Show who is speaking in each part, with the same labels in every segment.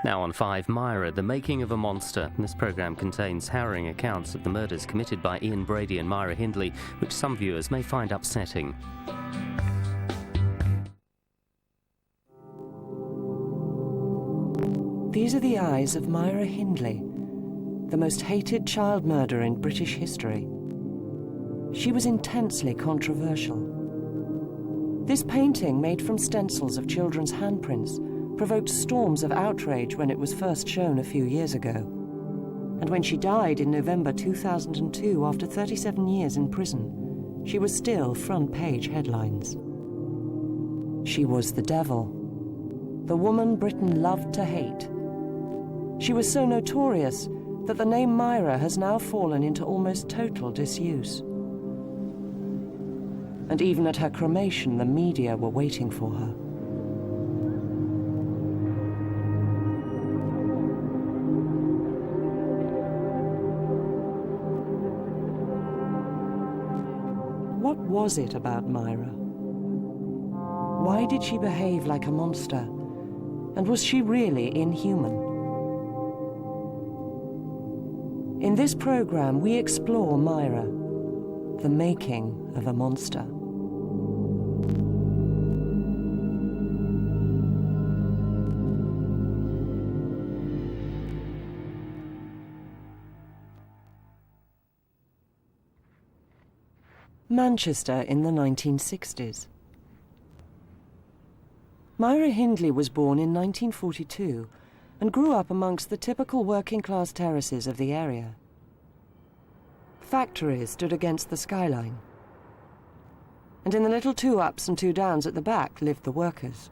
Speaker 1: Now on 5, Myra, the making of a monster. This programme contains harrowing accounts of the murders committed by Ian Brady and Myra Hindley, which some viewers may find upsetting.
Speaker 2: These are the eyes of Myra Hindley, the most hated child murderer in British history. She was intensely controversial. This painting, made from stencils of children's handprints, provoked storms of outrage when it was first shown a few years ago. And when she died in November 2002, after 37 years in prison, she was still front-page headlines. She was the devil, the woman Britain loved to hate. She was so notorious that the name Myra has now fallen into almost total disuse. And even at her cremation, the media were waiting for her. What was it about Myra? Why did she behave like a monster? And was she really inhuman? In this program, we explore Myra, the making of a monster. Manchester in the 1960s. Myra Hindley was born in 1942 and grew up amongst the typical working-class terraces of the area. Factories stood against the skyline, and in the little 2 ups and 2 downs at the back lived the workers.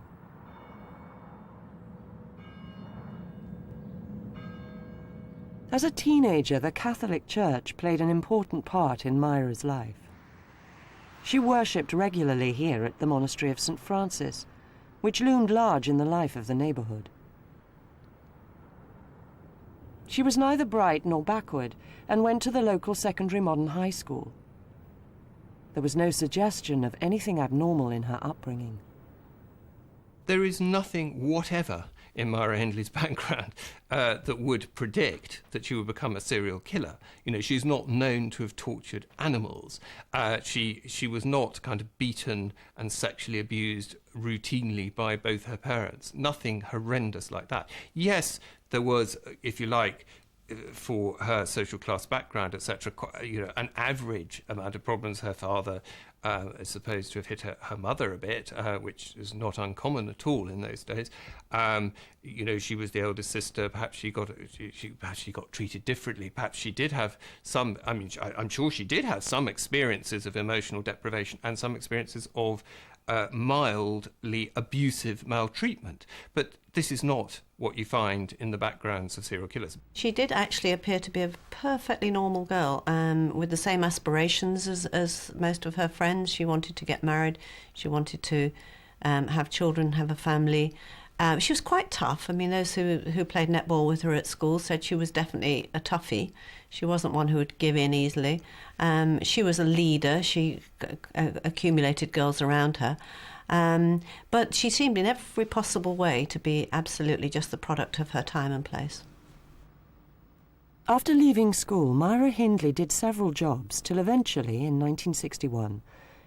Speaker 2: As a teenager, the Catholic Church played an important part in Myra's life. She worshipped regularly here at the monastery of St. Francis, which loomed large in the life of the neighbourhood. She was neither bright nor backward and went to the local secondary modern high school. There was no suggestion of anything abnormal in her upbringing.
Speaker 3: There is nothing whatever in Myra Hindley's background that would predict that she would become a serial killer. You know, she's not known to have tortured animals. She was not kind of beaten and sexually abused routinely by both her parents. Nothing horrendous like that. Yes, there was, if you like, for her social class background, etc., an average amount of problems. Her father is supposed to have hit her mother a bit, which is not uncommon at all in those days. She was the eldest sister. Perhaps she got treated differently. Perhaps she did have some. I'm sure she did have some experiences of emotional deprivation and some experiences of mildly abusive maltreatment. But this is not what you find in the backgrounds of serial killers.
Speaker 4: She did actually appear to be a perfectly normal girl, with the same aspirations as most of her friends. She wanted to get married, she wanted to have children, have a family. She was quite tough. I mean, those who played netball with her at school said she was definitely a toughie. She wasn't one who would give in easily. She was a leader. She accumulated girls around her. But she seemed in every possible way to be absolutely just the product of her time and place.
Speaker 2: After leaving school, Myra Hindley did several jobs till eventually, in 1961,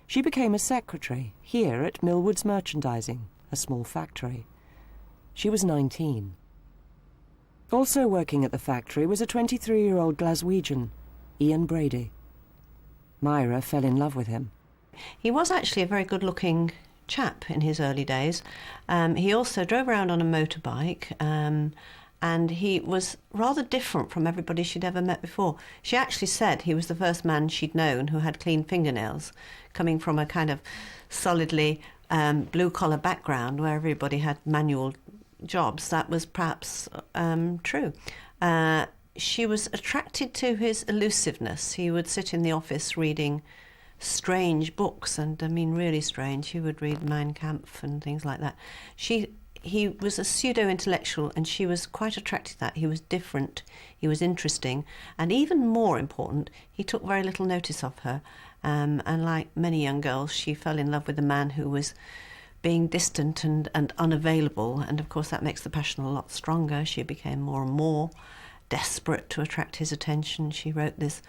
Speaker 2: she became a secretary here at Millwoods Merchandising, a small factory. She was 19. Also working at the factory was a 23-year-old Glaswegian, Ian Brady. Myra fell in love with him.
Speaker 4: He was actually a very good-looking chap in his early days. He also drove around on a motorbike, and he was rather different from everybody she'd ever met before. She actually said he was the first man she'd known who had clean fingernails, coming from a kind of solidly blue-collar background where everybody had manual jobs. That was perhaps true. She was attracted to his elusiveness. He would sit in the office reading strange books, and I mean really strange. He would read Mein Kampf and things like that. He was a pseudo-intellectual, and she was quite attracted to that. He was different, he was interesting, and even more important, he took very little notice of her. And like many young girls, she fell in love with a man who was being distant and unavailable, and of course that makes the passion a lot stronger. She became more and more desperate to attract his attention. She wrote this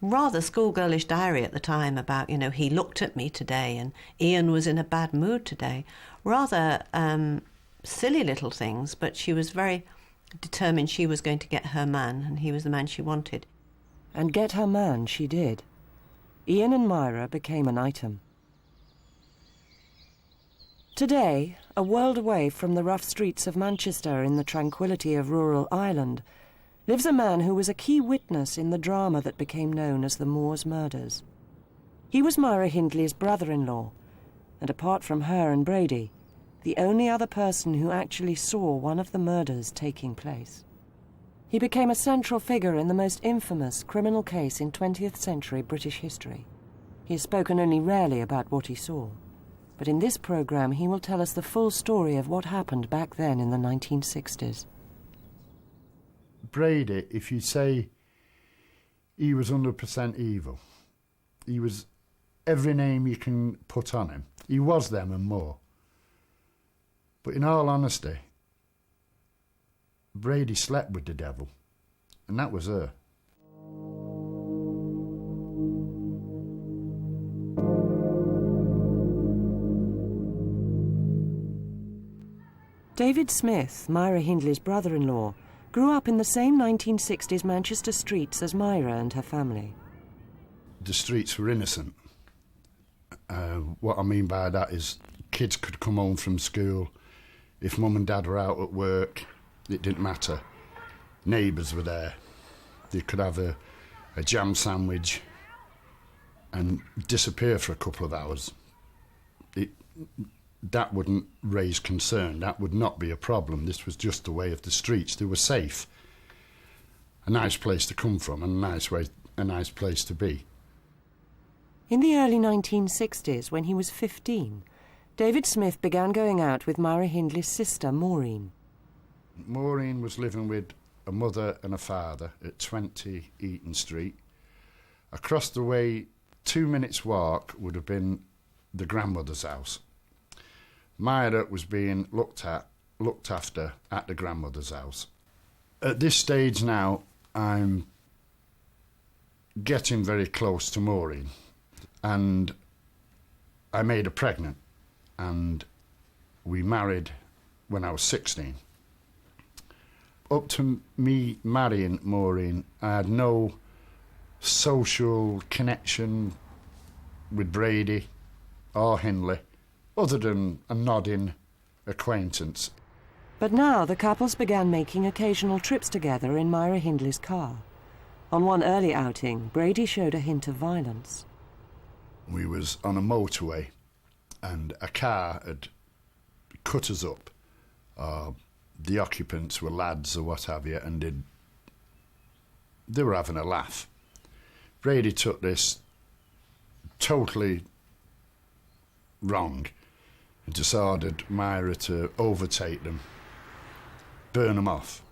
Speaker 4: rather schoolgirlish diary at the time about, you know, he looked at me today and Ian was in a bad mood today. Rather silly little things, but she was very determined she was going to get her man, and he was the man she wanted.
Speaker 2: And get her man she did. Ian and Myra became an item. Today, a world away from the rough streets of Manchester in the tranquility of rural Ireland, lives a man who was a key witness in the drama that became known as the Moors murders. He was Myra Hindley's brother-in-law, and apart from her and Brady, the only other person who actually saw one of the murders taking place. He became a central figure in the most infamous criminal case in 20th century British history. He has spoken only rarely about what he saw, but in this programme he will tell us the full story of what happened back then in the 1960s.
Speaker 5: Brady, if you say he was 100% evil, he was every name you can put on him. He was them and more. But in all honesty, Brady slept with the devil, and that was her.
Speaker 2: David Smith, Myra Hindley's brother-in-law, grew up in the same 1960s Manchester streets as Myra and her family.
Speaker 5: The streets were innocent. What I mean by that is kids could come home from school. If mum and dad were out at work, it didn't matter. Neighbours were there. They could have a jam sandwich and disappear for a couple of hours. That wouldn't raise concern. That would not be a problem. This was just the way of the streets. They were safe. A nice place to come from and a nice place to be.
Speaker 2: In the early 1960s, when he was 15, David Smith began going out with Myra Hindley's sister, Maureen.
Speaker 5: Maureen was living with a mother and a father at 20 Eaton Street. Across the way, 2 minutes' walk would have been the grandmother's house. Myra was being looked after at the grandmother's house. At this stage now, I'm getting very close to Maureen, and I made her pregnant, and we married when I was 16. Up to me marrying Maureen, I had no social connection with Brady or Hindley, other than a nodding acquaintance.
Speaker 2: But now the couples began making occasional trips together in Myra Hindley's car. On one early outing, Brady showed a hint of violence.
Speaker 5: We was on a motorway and a car had cut us up. The occupants were lads or what have you, and they were having a laugh. Brady took this totally wrong and just ordered Myra to overtake them, burn them off.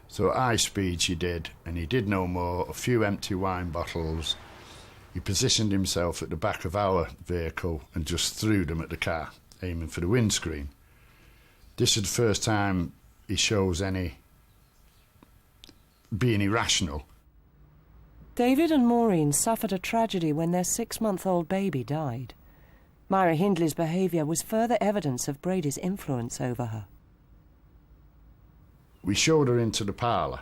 Speaker 5: So at high speed she did, and he did no more. A few empty wine bottles. He positioned himself at the back of our vehicle and just threw them at the car, aiming for the windscreen. This is the first time he shows any being irrational.
Speaker 2: David and Maureen suffered a tragedy when their 6-month-old baby died. Myra Hindley's behaviour was further evidence of Brady's influence over her.
Speaker 5: We showed her into the parlour,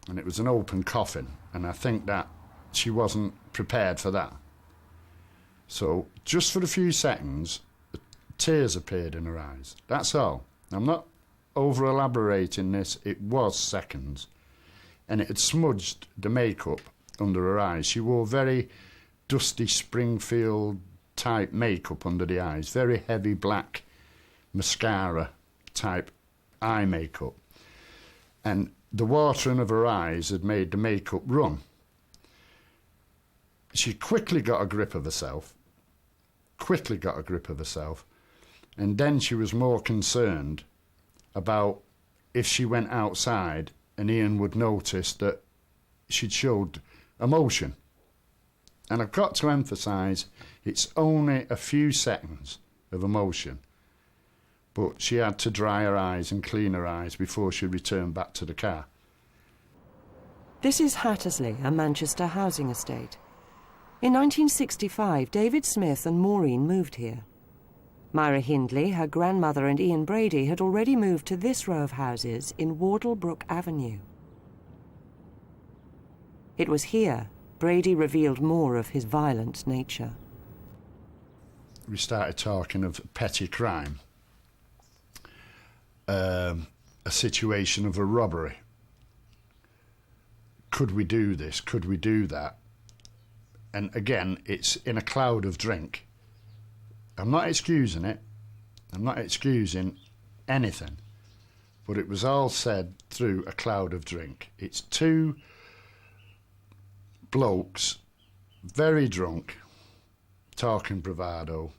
Speaker 5: and it was an open coffin, and I think that she wasn't prepared for that. So, just for a few seconds, tears appeared in her eyes. That's all. I'm not over-elaborating this. It was seconds. And it had smudged the makeup under her eyes. She wore very dusty Springfield-type makeup under the eyes, very heavy black mascara-type eye makeup. And the watering of her eyes had made the makeup run. She quickly got a grip of herself, and then she was more concerned about if she went outside and Ian would notice that she'd showed emotion. And I've got to emphasise, it's only a few seconds. of emotion. But she had to dry her eyes and clean her eyes before she returned back to the car.
Speaker 2: This is Hattersley, a Manchester housing estate. In 1965, David Smith and Maureen moved here. Myra Hindley, her grandmother and Ian Brady had already moved to this row of houses in Wardlebrook Avenue. It was here Brady revealed more of his violent nature.
Speaker 5: We started talking of petty crime, a situation of a robbery. Could we do this? Could we do that? And again, it's in a cloud of drink. I'm not excusing it. I'm not excusing anything. But it was all said through a cloud of drink. It's two blokes, very drunk, talking bravado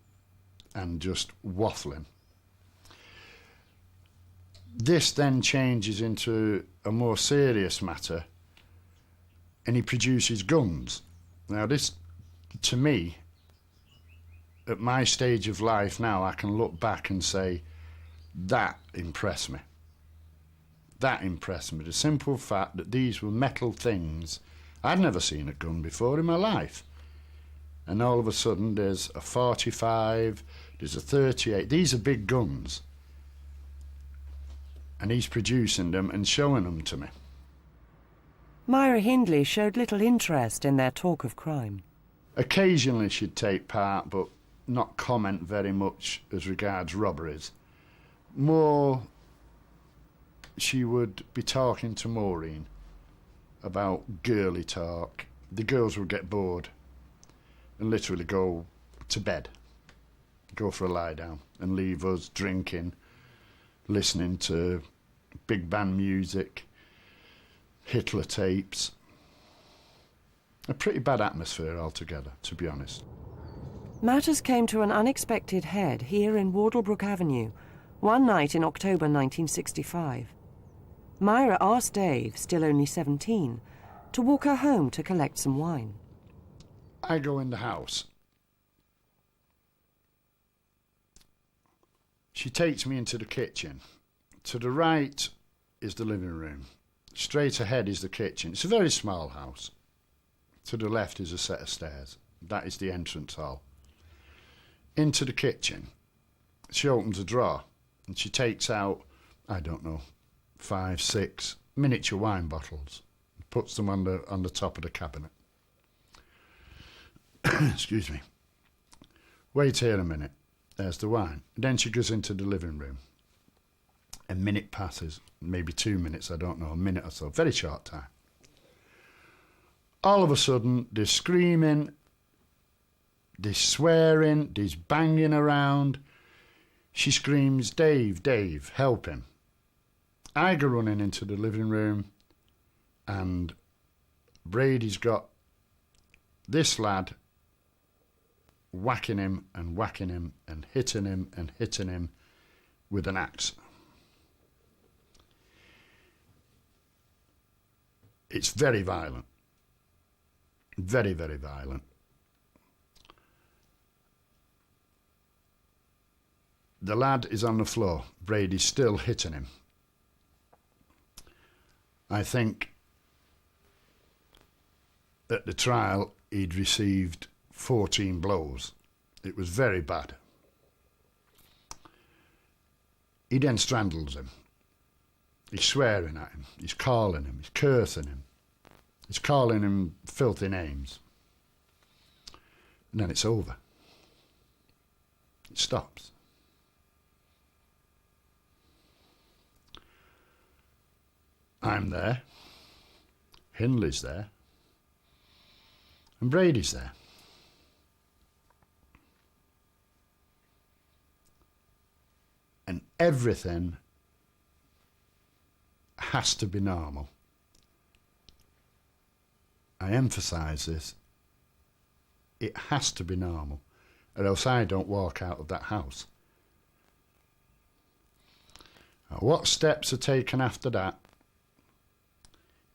Speaker 5: and just waffling. This then changes into a more serious matter, and he produces guns. Now this, to me, at my stage of life now, I can look back and say, that impressed me. That impressed me. The simple fact that these were metal things. I'd never seen a gun before in my life. And all of a sudden there's a 45, there's a 38. These are big guns. And he's producing them and showing them to me.
Speaker 2: Myra Hindley showed little interest in their talk of crime.
Speaker 5: Occasionally she'd take part, but not comment very much as regards robberies. More, she would be talking to Maureen about girly talk. The girls would get bored and literally go to bed, go for a lie down, and leave us drinking, listening to big band music, Hitler tapes. A pretty bad atmosphere altogether, to be honest.
Speaker 2: Matters came to an unexpected head here in Wardlebrook Avenue, one night in October 1965. Myra asked Dave, still only 17, to walk her home to collect some wine.
Speaker 5: I go in the house. She takes me into the kitchen. To the right is the living room. Straight ahead is the kitchen. It's a very small house. To the left is a set of stairs. That is the entrance hall. Into the kitchen, she opens a drawer and she takes out, I don't know, 5, 6 miniature wine bottles, puts them on the top of the cabinet. Excuse me. Wait here a minute. There's the wine. Then she goes into the living room. A minute passes, maybe 2 minutes, I don't know, a minute or so, very short time. All of a sudden, there's screaming, there's swearing, there's banging around. She screams, Dave, Dave, help him. I go running into the living room and Brady's got this lad whacking him and hitting him with an axe. It's very violent. Very, very violent. The lad is on the floor. Brady's still hitting him. I think at the trial he'd received 14 blows. It was very bad. He then strangles him. He's swearing at him. He's calling him. He's cursing him. He's calling him filthy names. And then it's over. It stops. I'm there. Hindley's there. And Brady's there. And everything has to be normal. I emphasise this. It has to be normal, or else I don't walk out of that house. Now, what steps are taken after that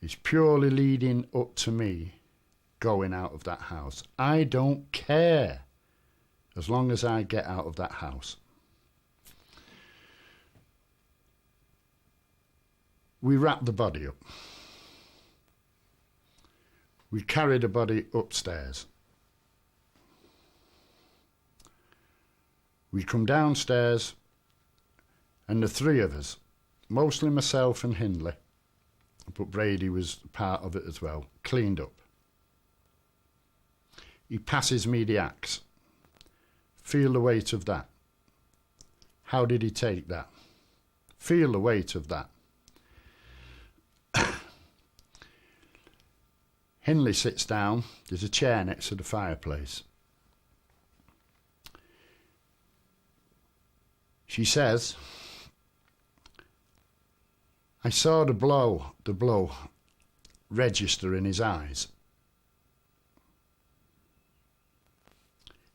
Speaker 5: is purely leading up to me going out of that house. I don't care as long as I get out of that house. We wrapped the body up. We carried the body upstairs. We come downstairs, and the three of us, mostly myself and Hindley, but Brady was part of it as well, cleaned up. He passes me the axe. Feel the weight of that. How did he take that? Feel the weight of that. Hindley sits down. There's a chair next to the fireplace. She says, I saw the blow register in his eyes.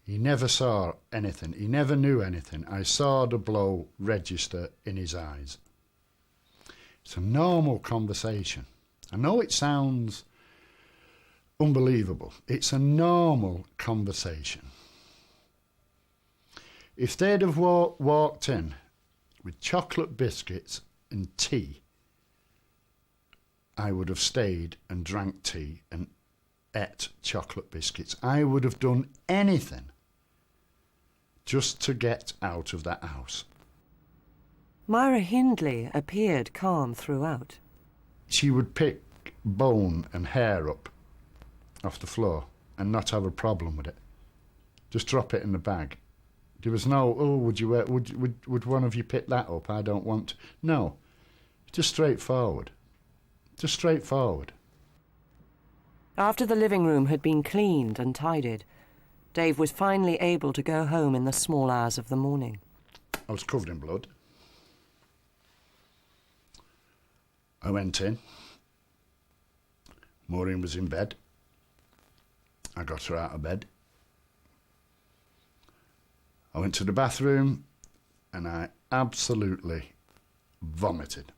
Speaker 5: He never saw anything. He never knew anything. I saw the blow register in his eyes. It's a normal conversation. I know it sounds unbelievable. It's a normal conversation. If they'd have walked in with chocolate biscuits and tea, I would have stayed and drank tea and ate chocolate biscuits. I would have done anything just to get out of that house.
Speaker 2: Myra Hindley appeared calm throughout.
Speaker 5: She would pick bone and hair up off the floor and not have a problem with it. Just drop it in the bag. There was no, oh, would one of you pick that up? I don't want to. No, just straightforward. Just straightforward.
Speaker 2: After the living room had been cleaned and tidied, Dave was finally able to go home in the small hours of the morning.
Speaker 5: I was covered in blood. I went in. Maureen was in bed. I got her out of bed. I went to the bathroom and I absolutely vomited.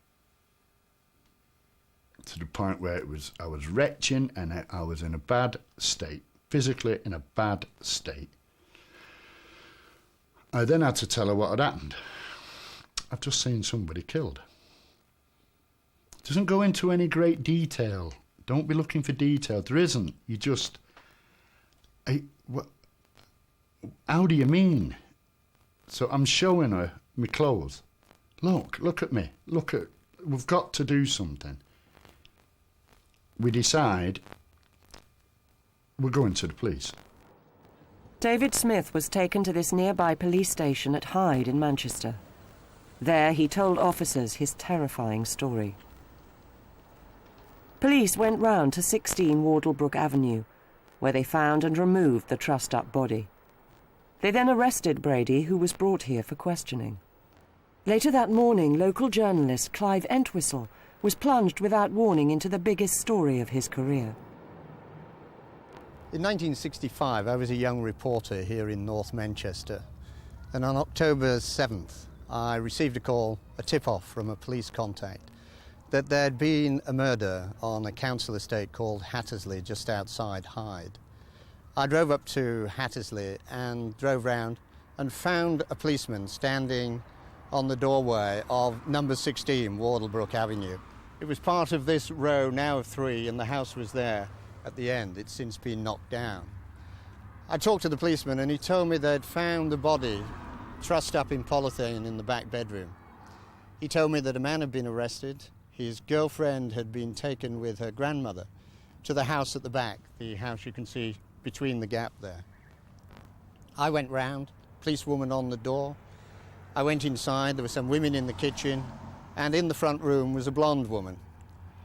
Speaker 5: To the point where I was retching and I was in a bad state, physically in a bad state. I then had to tell her what had happened. I've just seen somebody killed. Doesn't go into any great detail. Don't be looking for detail. There isn't. You just... how do you mean? So I'm showing her my clothes. Look at me. We've got to do something. We decide we're going to the police.
Speaker 2: David Smith was taken to this nearby police station at Hyde in Manchester. There he told officers his terrifying story. Police went round to 16 Wardlebrook Avenue, where they found and removed the trussed-up body. They then arrested Brady, who was brought here for questioning. Later that morning, local journalist Clive Entwistle was plunged without warning into the biggest story of his career.
Speaker 6: In 1965, I was a young reporter here in North Manchester, and on October 7th, I received a tip-off from a police contact, that there'd been a murder on a council estate called Hattersley, just outside Hyde. I drove up to Hattersley and drove round and found a policeman standing on the doorway of number 16 Wardlebrook Avenue. It was part of this row now of 3, and the house was there at the end. It's since been knocked down. I talked to the policeman and he told me they'd found the body trussed up in polythene in the back bedroom. He told me that a man had been arrested. His girlfriend had been taken with her grandmother to the house at the back, the house you can see between the gap there. I went round, policewoman on the door. I went inside, there were some women in the kitchen, and in the front room was a blonde woman.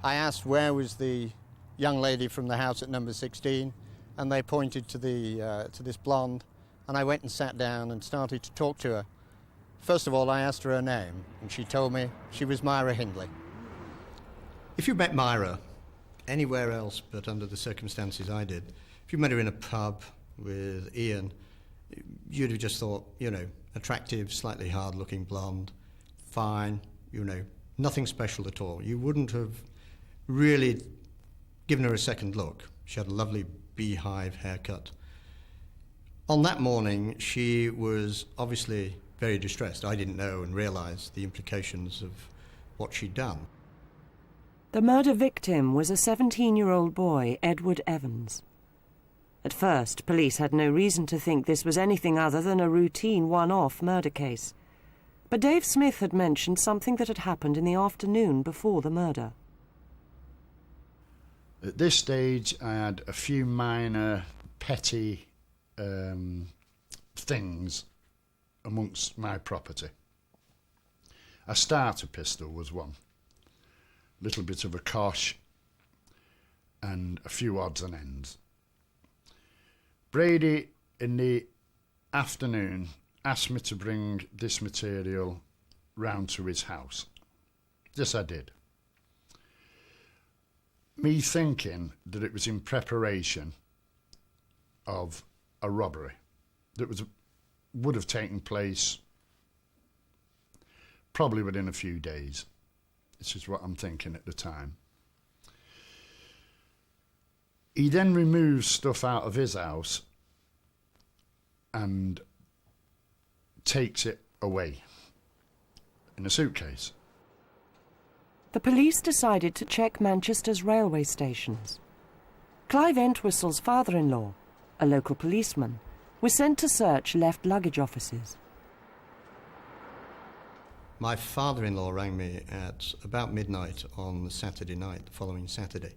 Speaker 6: I asked where was the young lady from the house at number 16, and they pointed to this blonde, and I went and sat down and started to talk to her. First of all, I asked her name, and she told me she was Myra Hindley. If you met Myra anywhere else but under the circumstances I did, if you met her in a pub with Ian, you'd have just thought, attractive, slightly hard-looking blonde, fine, nothing special at all. You wouldn't have really given her a second look. She had a lovely beehive haircut. On that morning, she was obviously very distressed. I didn't know and realise the implications of what she'd done.
Speaker 2: The murder victim was a 17-year-old boy, Edward Evans. At first, police had no reason to think this was anything other than a routine one-off murder case. But Dave Smith had mentioned something that had happened in the afternoon before the murder.
Speaker 5: At this stage, I had a few minor, petty things amongst my property. A starter pistol was one, a little bit of a kosh, and a few odds and ends. Brady, in the afternoon, asked me to bring this material round to his house. This I did. Me thinking that it was in preparation of a robbery that would have taken place probably within a few days. This is what I'm thinking at the time. He then removes stuff out of his house and takes it away in a suitcase.
Speaker 2: The police decided to check Manchester's railway stations. Clive Entwistle's father-in-law, a local policeman, was sent to search left luggage offices.
Speaker 6: My father-in-law rang me at about midnight on the Saturday night, the following Saturday,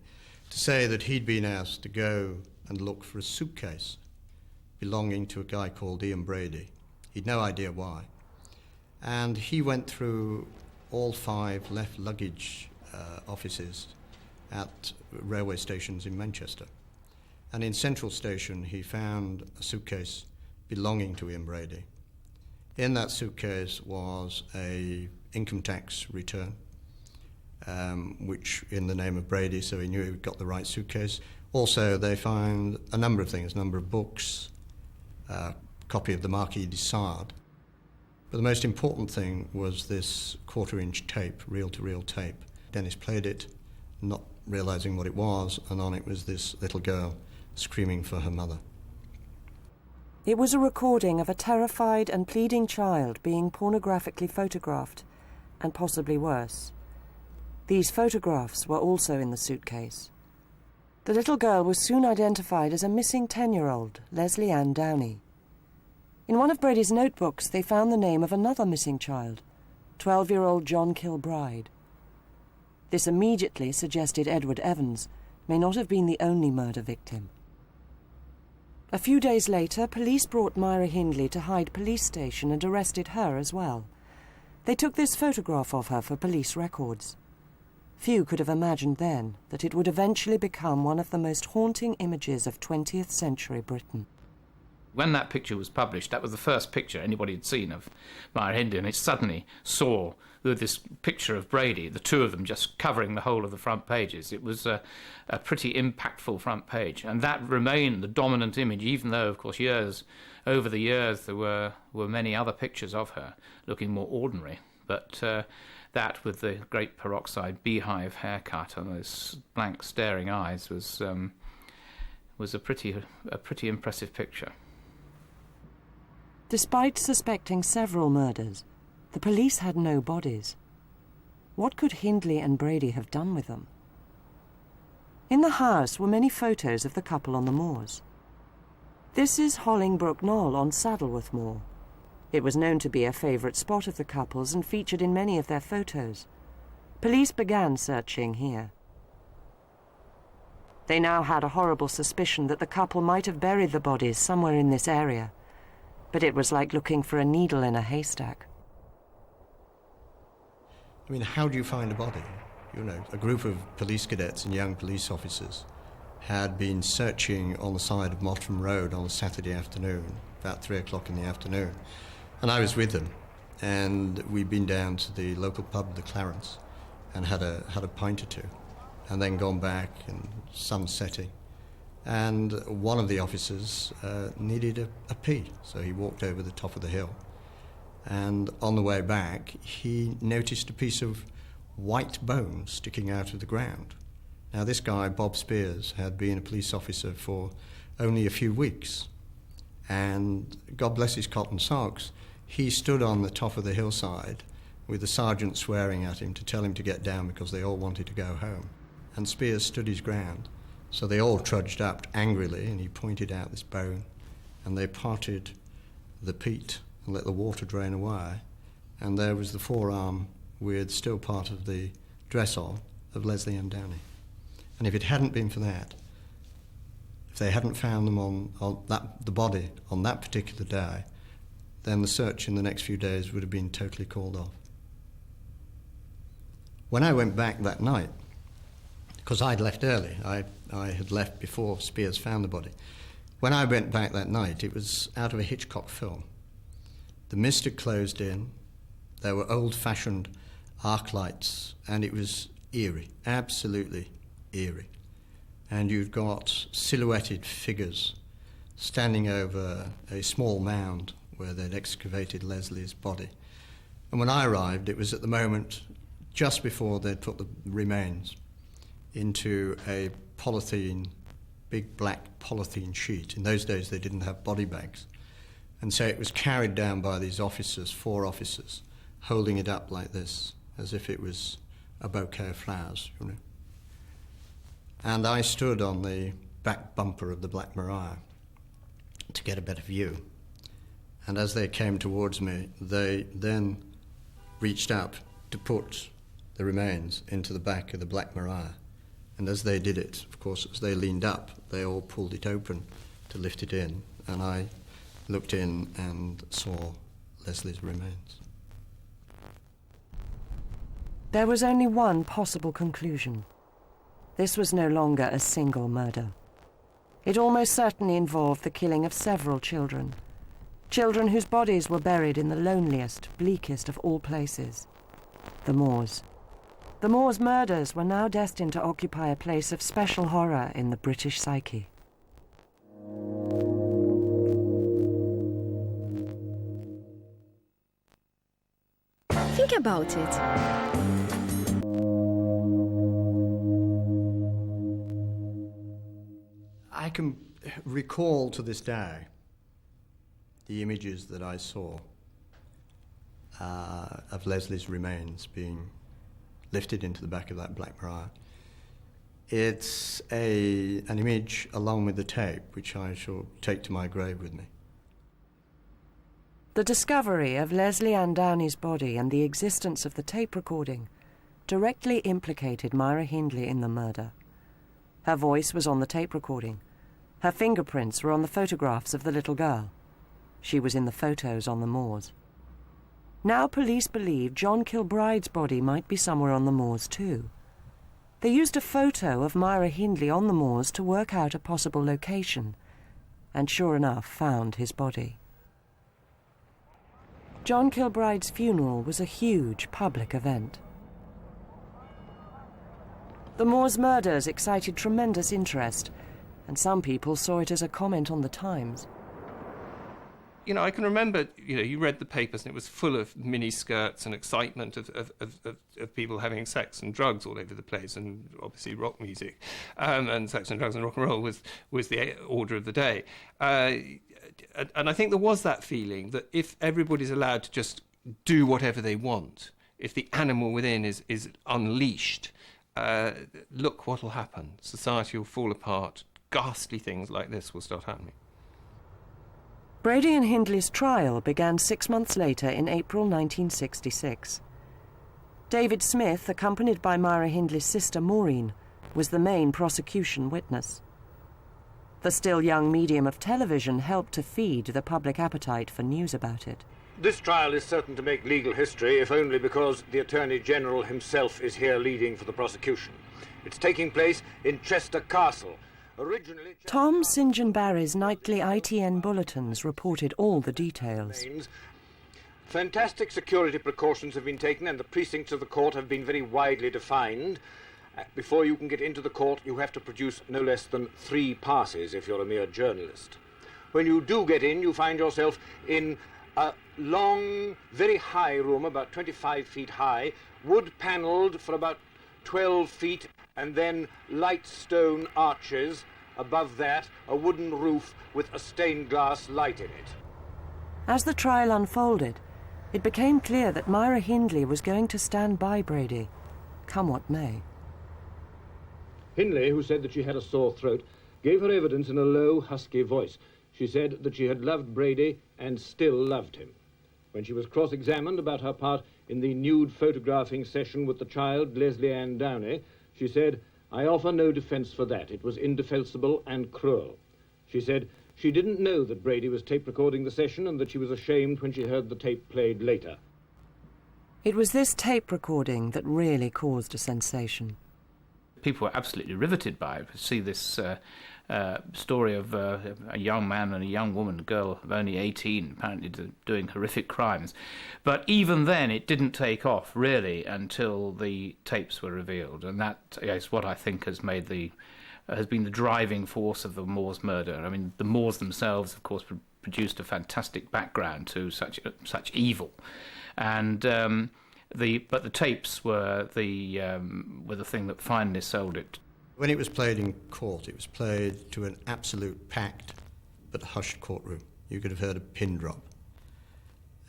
Speaker 6: to say that he'd been asked to go and look for a suitcase belonging to a guy called Ian Brady. He'd no idea why. And he went through all 5 left luggage offices at railway stations in Manchester. And in Central Station, he found a suitcase belonging to Ian Brady. In that suitcase was a income tax return, which in the name of Brady, so he knew he got the right suitcase. Also, they found a number of things, a number of books, a copy of the Marquis de Sade. But the most important thing was this 1/4-inch tape, reel-to-reel tape. Dennis played it, not realising what it was, and on it was this little girl screaming for her mother.
Speaker 2: It was a recording of a terrified and pleading child being pornographically photographed, and possibly worse. These photographs were also in the suitcase. The little girl was soon identified as a missing 10-year-old, Leslie Ann Downey. In one of Brady's notebooks, they found the name of another missing child, 12-year-old John Kilbride. This immediately suggested Edward Evans may not have been the only murder victim. A few days later, police brought Myra Hindley to Hyde Police Station and arrested her as well. They took this photograph of her for police records. Few could have imagined then that it would eventually become one of the most haunting images of 20th century Britain.
Speaker 7: When that picture was published, that was the first picture anybody had seen of Myra Hindley, and it suddenly saw this picture of Brady, the two of them just covering the whole of the front pages. It was a pretty impactful front page, and that remained the dominant image, even though, of course, over the years there were many other pictures of her looking more ordinary. But that, with the great peroxide beehive haircut and those blank staring eyes, was a pretty impressive picture.
Speaker 2: Despite suspecting several murders, the police had no bodies. What could Hindley and Brady have done with them? In the house were many photos of the couple on the moors. This is Hollingbrook Knoll on Saddleworth Moor. It was known to be a favourite spot of the couple's and featured in many of their photos. Police began searching here. They now had a horrible suspicion that the couple might have buried the bodies somewhere in this area. But it was like looking for a needle in a haystack.
Speaker 6: I mean, how do you find a body? You know, a group of police cadets and young police officers had been searching on the side of Mottram Road on a Saturday afternoon, about 3 o'clock in the afternoon. And I was with them, and we'd been down to the local pub, the Clarence, and had a pint or two, and then gone back, and sun setting. And one of the officers needed a pee, so he walked over the top of the hill. And on the way back, he noticed a piece of white bone sticking out of the ground. Now, this guy, Bob Spears, had been a police officer for only a few weeks, And God bless his cotton socks, he stood on the top of the hillside with the sergeant swearing at him to tell him to get down because they all wanted to go home. And Spears stood his ground. So they all trudged up angrily, and he pointed out this bone, and they parted the peat and let the water drain away, and there was the forearm with still part of the dress-on of Leslie Ann Downey. And if it hadn't been for that, if they hadn't found them the body on that particular day, then the search in the next few days would have been totally called off. When I went back that night, because I'd left early, I had left before Spears found the body. When I went back that night, it was out of a Hitchcock film. The mist had closed in, there were old-fashioned arc lights, and it was eerie, absolutely eerie. And you've got silhouetted figures standing over a small mound where they'd excavated Leslie's body. And when I arrived, it was at the moment just before they'd put the remains into a polythene, big black polythene sheet. In those days, they didn't have body bags. And so it was carried down by these officers, 4 officers, holding it up like this, as if it was a bouquet of flowers, you know. And I stood on the back bumper of the Black Maria to get a better view. And as they came towards me, they then reached up to put the remains into the back of the Black Maria. And as they did it, of course, as they leaned up, they all pulled it open to lift it in. And I looked in and saw Leslie's remains.
Speaker 2: There was only one possible conclusion. This was no longer a single murder. It almost certainly involved the killing of several children. Children whose bodies were buried in the loneliest, bleakest of all places, the moors. The Moors murders were now destined to occupy a place of special horror in the British psyche.
Speaker 8: Think about it.
Speaker 6: I can recall to this day the images that I saw of Leslie's remains being lifted into the back of that Black Maria. It's an image along with the tape, which I shall take to my grave with me.
Speaker 2: The discovery of Leslie Ann Downey's body and the existence of the tape recording directly implicated Myra Hindley in the murder. Her voice was on the tape recording. Her fingerprints were on the photographs of the little girl. She was in the photos on the moors. Now police believe John Kilbride's body might be somewhere on the moors too. They used a photo of Myra Hindley on the moors to work out a possible location, and sure enough found his body. John Kilbride's funeral was a huge public event. The Moors murders excited tremendous interest, and some people saw it as a comment on the Times.
Speaker 3: You know, I can remember, you read the papers and it was full of mini-skirts and excitement of people having sex and drugs all over the place, and obviously rock music. And sex and drugs and rock and roll was the order of the day. And I think there was that feeling that if everybody's allowed to just do whatever they want, if the animal within is unleashed, look what will happen. Society will fall apart. Ghastly things like this will start happening.
Speaker 2: Brady and Hindley's trial began 6 months later in April 1966. David Smith, accompanied by Myra Hindley's sister Maureen, was the main prosecution witness. The still young medium of television helped to feed the public appetite for news about it.
Speaker 9: This trial is certain to make legal history, if only because the Attorney General himself is here leading for the prosecution. It's taking place in Chester Castle. Originally,
Speaker 2: Tom St. John Barry's nightly ITN bulletins reported all the details.
Speaker 9: Fantastic security precautions have been taken and the precincts of the court have been very widely defined. Before you can get into the court, you have to produce no less than 3 passes if you're a mere journalist. When you do get in, you find yourself in a long, very high room, about 25 feet high, wood-panelled for about 12 feet, and then light stone arches Above that, a wooden roof with a stained glass light in it.
Speaker 2: As the trial unfolded, it became clear that Myra Hindley was going to stand by Brady, come what may.
Speaker 9: Hindley, who said that she had a sore throat, gave her evidence in a low, husky voice. She said that she had loved Brady and still loved him. When she was cross-examined about her part in the nude photographing session with the child, Leslie Ann Downey, she said, "I offer no defence for that. It was indefensible and cruel." She said she didn't know that Brady was tape recording the session and that she was ashamed when she heard the tape played later.
Speaker 2: It was this tape recording that really caused a sensation.
Speaker 7: People were absolutely riveted by it. See this story of a young man and a young woman, a girl of only 18, apparently doing horrific crimes. But even then, it didn't take off, really, until the tapes were revealed. And that is what I think has made has been the driving force of the Moores murder. I mean, the Moores themselves, of course, produced a fantastic background to such evil. And but the tapes were the thing that finally sold it.
Speaker 6: When it was played in court, it was played to an absolute packed but hushed courtroom. You could have heard a pin drop.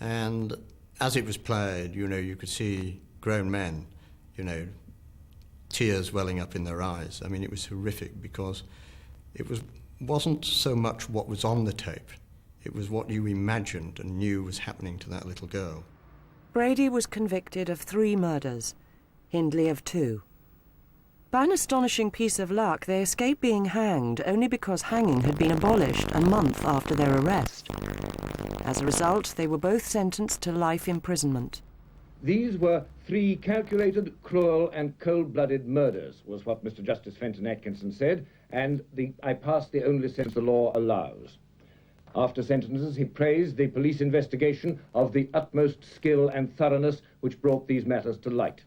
Speaker 6: And as it was played, you could see grown men, tears welling up in their eyes. I mean, it was horrific because it wasn't so much what was on the tape, it was what you imagined and knew was happening to that little girl.
Speaker 2: Brady was convicted of 3 murders, Hindley of 2. By an astonishing piece of luck, they escaped being hanged only because hanging had been abolished a month after their arrest. As a result, they were both sentenced to life imprisonment.
Speaker 9: These were 3 calculated, cruel and cold-blooded murders, was what Mr. Justice Fenton Atkinson said, and I passed the only sentence the law allows. After sentences, he praised the police investigation of the utmost skill and thoroughness which brought these matters to light.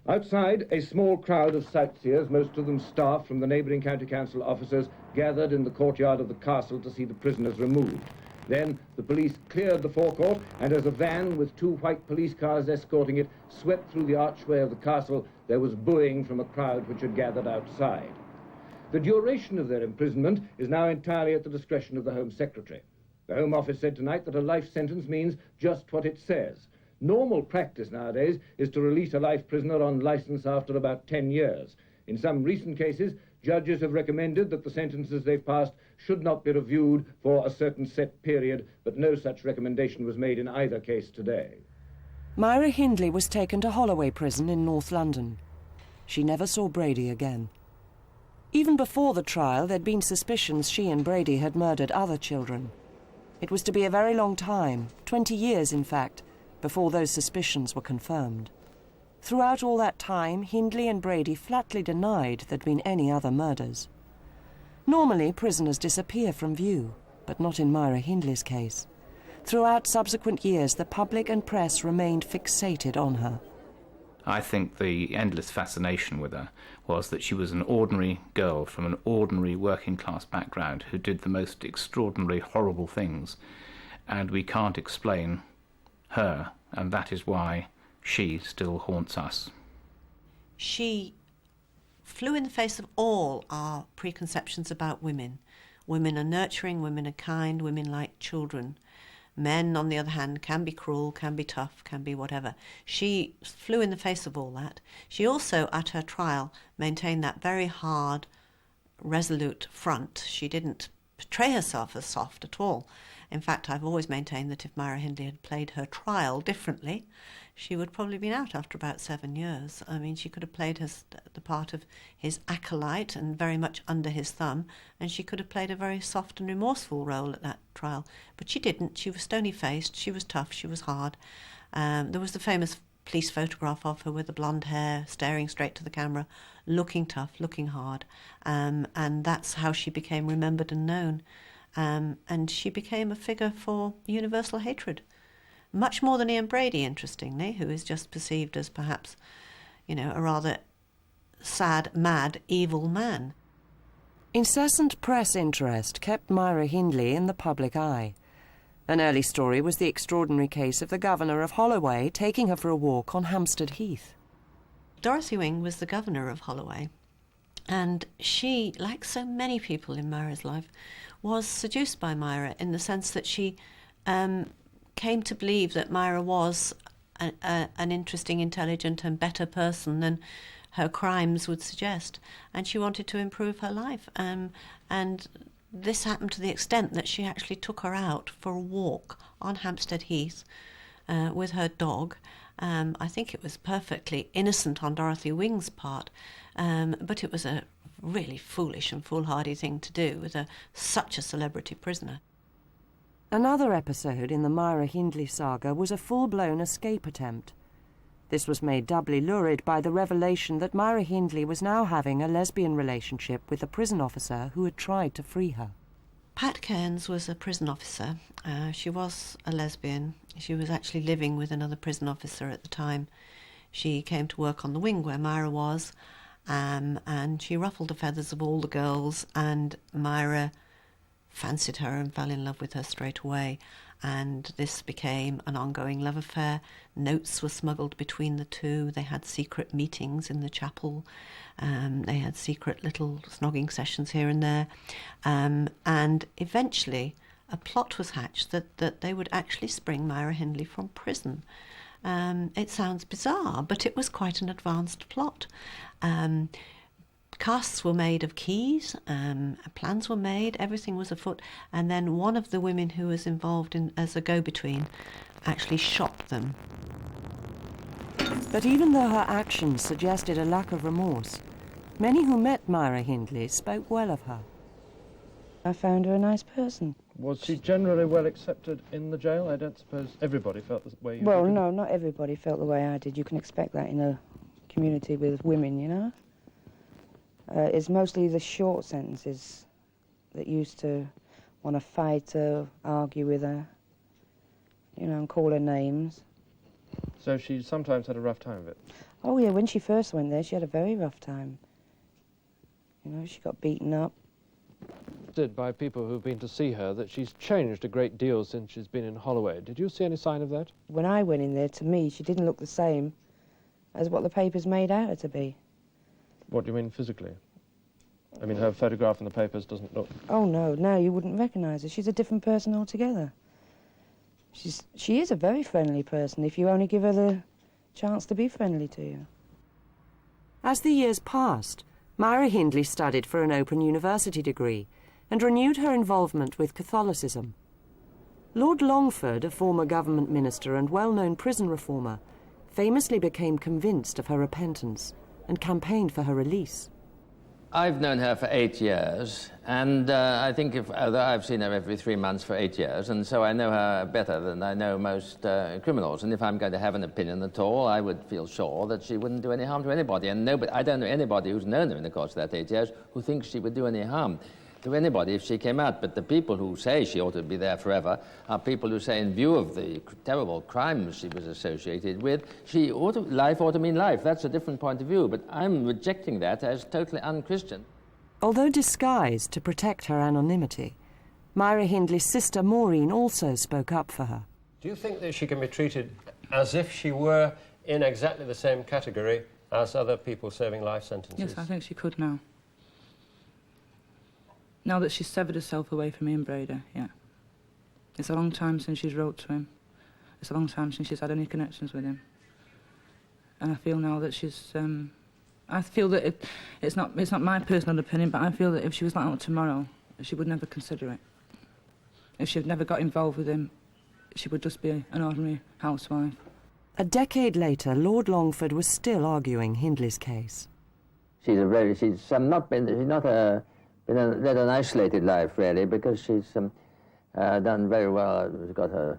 Speaker 9: Outside, a small crowd of sightseers, most of them staff from the neighbouring county council officers, gathered in the courtyard of the castle to see the prisoners removed. Then the police cleared the forecourt, and as a van with 2 white police cars escorting it swept through the archway of the castle, there was booing from a crowd which had gathered outside. The duration of their imprisonment is now entirely at the discretion of the Home Secretary. The Home Office said tonight that a life sentence means just what it says. Normal practice nowadays is to release a life prisoner on licence after about 10 years. In some recent cases, judges have recommended that the sentences they've passed should not be reviewed for a certain set period, but no such recommendation was made in either case today.
Speaker 2: Myra Hindley was taken to Holloway Prison in North London. She never saw Brady again. Even before the trial, there'd been suspicions she and Brady had murdered other children. It was to be a very long time, 20 years in fact, before those suspicions were confirmed. Throughout all that time, Hindley and Brady flatly denied there'd been any other murders. Normally, prisoners disappear from view, but not in Myra Hindley's case. Throughout subsequent years, the public and press remained fixated on her.
Speaker 7: I think the endless fascination with her was that she was an ordinary girl from an ordinary working-class background who did the most extraordinary, horrible things, and we can't explain her, and that is why she still haunts us.
Speaker 4: She flew in the face of all our preconceptions about women. Women are nurturing, women are kind, women like children. Men, on the other hand, can be cruel, can be tough, can be whatever. She flew in the face of all that. She also, at her trial, maintained that very hard, resolute front. She didn't portray herself as soft at all. In fact, I've always maintained that if Myra Hindley had played her trial differently, she would probably have been out after about 7 years. I mean, she could have played the part of his acolyte and very much under his thumb, and she could have played a very soft and remorseful role at that trial. But she didn't. She was stony-faced, she was tough, she was hard. There was the famous police photograph of her with the blonde hair, staring straight to the camera, looking tough, looking hard. And that's how she became remembered and known. And she became a figure for universal hatred. Much more than Ian Brady, interestingly, who is just perceived as perhaps, a rather sad, mad, evil man.
Speaker 2: Incessant press interest kept Myra Hindley in the public eye. An early story was the extraordinary case of the governor of Holloway taking her for a walk on Hampstead Heath.
Speaker 4: Dorothy Wing was the governor of Holloway, And she, like so many people in Myra's life, was seduced by Myra in the sense that she came to believe that Myra was an interesting, intelligent and better person than her crimes would suggest. And she wanted to improve her life. And this happened to the extent that she actually took her out for a walk on Hampstead Heath with her dog. I think it was perfectly innocent on Dorothy Wing's part, but it was a really foolish and foolhardy thing to do with such a celebrity prisoner.
Speaker 2: Another episode in the Myra Hindley saga was a full-blown escape attempt. This was made doubly lurid by the revelation that Myra Hindley was now having a lesbian relationship with a prison officer who had tried to free her.
Speaker 4: Pat Cairns was a prison officer. She was a lesbian. She was actually living with another prison officer at the time. She came to work on the wing where Myra was, and she ruffled the feathers of all the girls, and Myra fancied her and fell in love with her straight away. And this became an ongoing love affair. Notes were smuggled between the two. They had secret meetings in the chapel. They had secret little snogging sessions here and there. And eventually a plot was hatched that they would actually spring Myra Hindley from prison. It sounds bizarre, but it was quite an advanced plot. Casts were made of keys, plans were made, everything was afoot, and then one of the women who was involved as a go-between actually shot them.
Speaker 2: But even though her actions suggested a lack of remorse, many who met Myra Hindley spoke well of her.
Speaker 10: I found her a nice person.
Speaker 11: Was she generally well accepted in the jail? I don't suppose everybody felt the way you did.
Speaker 10: Well, no, not everybody felt the way I did. You can expect that in a community with women, you know. It's mostly the short sentences that used to want to fight or argue with her, you know, and call her names.
Speaker 11: So she sometimes had a rough time of it?
Speaker 10: Oh, yeah, when she first went there, she had a very rough time. You know, she got beaten up.
Speaker 11: Said by people who've been to see her that she's changed a great deal since she's been in Holloway. Did you see any sign of that?
Speaker 10: When I went in there, to me, she didn't look the same as what the papers made out her to be.
Speaker 11: What do you mean physically? I mean, her photograph in the papers doesn't look...
Speaker 10: Oh, no, you wouldn't recognise her. She's a different person altogether. She is a very friendly person if you only give her the chance to be friendly to you.
Speaker 2: As the years passed, Myra Hindley studied for an Open University degree and renewed her involvement with Catholicism. Lord Longford, a former government minister and well-known prison reformer, famously became convinced of her repentance and campaigned for her release.
Speaker 12: I've known her for 8 years, and I think I've seen her every 3 months for 8 years, and so I know her better than I know most criminals. And if I'm going to have an opinion at all, I would feel sure that she wouldn't do any harm to anybody. And I don't know anybody who's known her in the course of that 8 years who thinks she would do any harm to anybody if she came out. But the people who say she ought to be there forever are people who say, in view of the terrible crimes she was associated with, life ought to mean life. That's a different point of view, but I'm rejecting that as totally un-Christian.
Speaker 2: Although disguised to protect her anonymity, Myra Hindley's sister Maureen also spoke up for her.
Speaker 13: Do you think that she can be treated as if she were in exactly the same category as other people serving life sentences?
Speaker 14: Yes, I think she could now. Now that she's severed herself away from Ian Brady, yeah. It's a long time since she's wrote to him. It's a long time since she's had any connections with him. And I feel now that she's... I feel that it's not my personal opinion, but I feel that if she was let out tomorrow, she would never consider it. If she had never got involved with him, she would just be an ordinary housewife.
Speaker 2: A decade later, Lord Longford was still arguing Hindley's case.
Speaker 12: She's not led an isolated life, really, because she's done very well. She's got her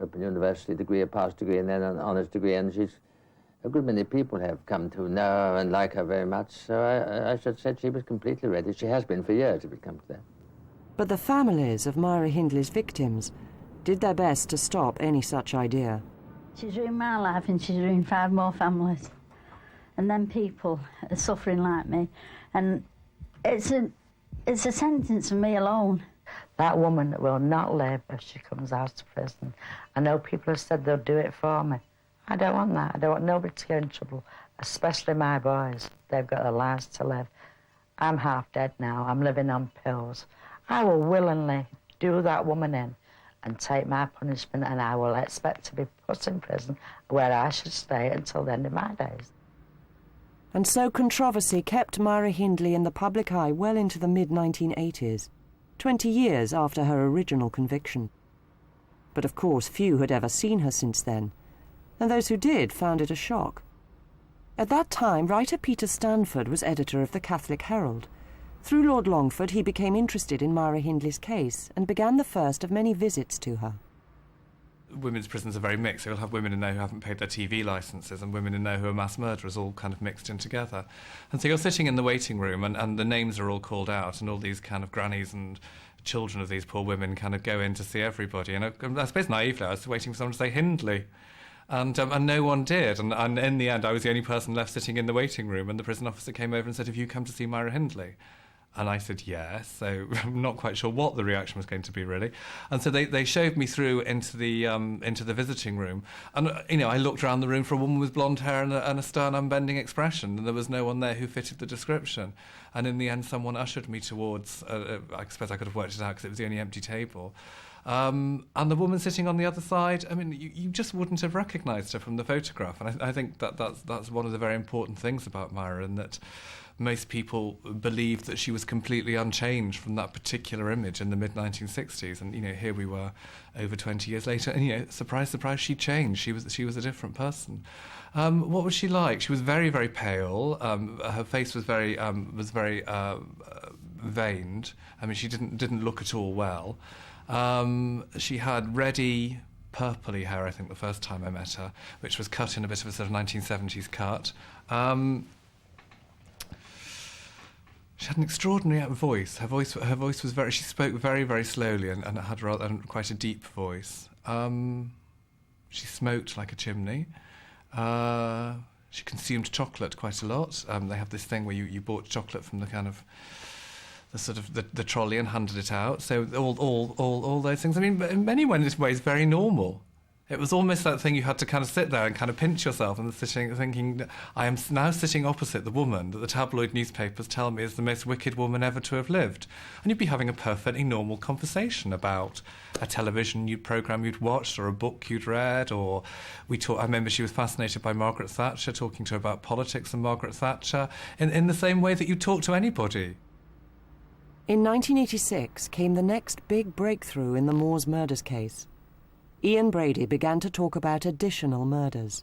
Speaker 12: Open University degree, a pass degree, and then an honours degree, and a good many people have come to know and like her very much, so I should say she was completely ready. She has been for years, if it comes to that.
Speaker 2: But the families of Myra Hindley's victims did their best to stop any such idea.
Speaker 15: She's ruined my life and she's ruined 5 more families. And then people are suffering like me. And it's a sentence for me alone.
Speaker 16: That woman will not live if she comes out of prison. I know people have said they'll do it for me. I don't want that. I don't want nobody to get in trouble, especially my boys. They've got their lives to live. I'm half dead now. I'm living on pills. I will willingly do that woman in and take my punishment, and I will expect to be put in prison where I should stay until the end of my days.
Speaker 2: And so controversy kept Myra Hindley in the public eye well into the mid-1980s, 20 years after her original conviction. But of course few had ever seen her since then, and those who did found it a shock. At that time, writer Peter Stanford was editor of the Catholic Herald. Through Lord Longford, he became interested in Myra Hindley's case and began the first of many visits to her.
Speaker 17: Women's prisons are very mixed. You'll have women in there who haven't paid their TV licences and women in there who are mass murderers, all kind of mixed in together. And so you're sitting in the waiting room and the names are all called out and all these kind of grannies and children of these poor women kind of go in to see everybody. And I suppose naively I was waiting for someone to say Hindley. And no one did. And in the end, I was the only person left sitting in the waiting room, and the prison officer came over and said, "Have you come to see Myra Hindley?" And I said, yes. So I'm not quite sure what the reaction was going to be, really. And so they showed me through into the visiting room. And, I looked around the room for a woman with blonde hair and a stern, unbending expression, and there was no one there who fitted the description. And in the end, someone ushered me towards, I suppose I could have worked it out because it was the only empty table. And the woman sitting on the other side, I mean, you just wouldn't have recognised her from the photograph. And I think that's one of the very important things about Myra, in that most people believed that she was completely unchanged from that particular image in the mid-1960s. And, here we were over 20 years later, and, surprise, surprise, she changed. She was a different person. What was she like? She was very, very pale. Her face was very veined. I mean, she didn't look at all well. She had reddy, purpley hair, I think, the first time I met her, which was cut in a bit of a sort of 1970s cut. She had an extraordinary voice. Her voice was very... She spoke very, very slowly and had quite a deep voice. She smoked like a chimney. She consumed chocolate quite a lot. They have this thing where you bought chocolate from the kind of... the trolley and handed it out. So all those things. I mean, in many ways, very normal. It was almost that thing you had to kind of sit there and kind of pinch yourself and thinking, I am now sitting opposite the woman that the tabloid newspapers tell me is the most wicked woman ever to have lived. And you'd be having a perfectly normal conversation about a television programme you'd watched or a book you'd read, or I remember she was fascinated by Margaret Thatcher, talking to her about politics and Margaret Thatcher, in the same way that you talk to anybody.
Speaker 2: In 1986 came the next big breakthrough in the Moors murders case. Ian Brady began to talk about additional murders.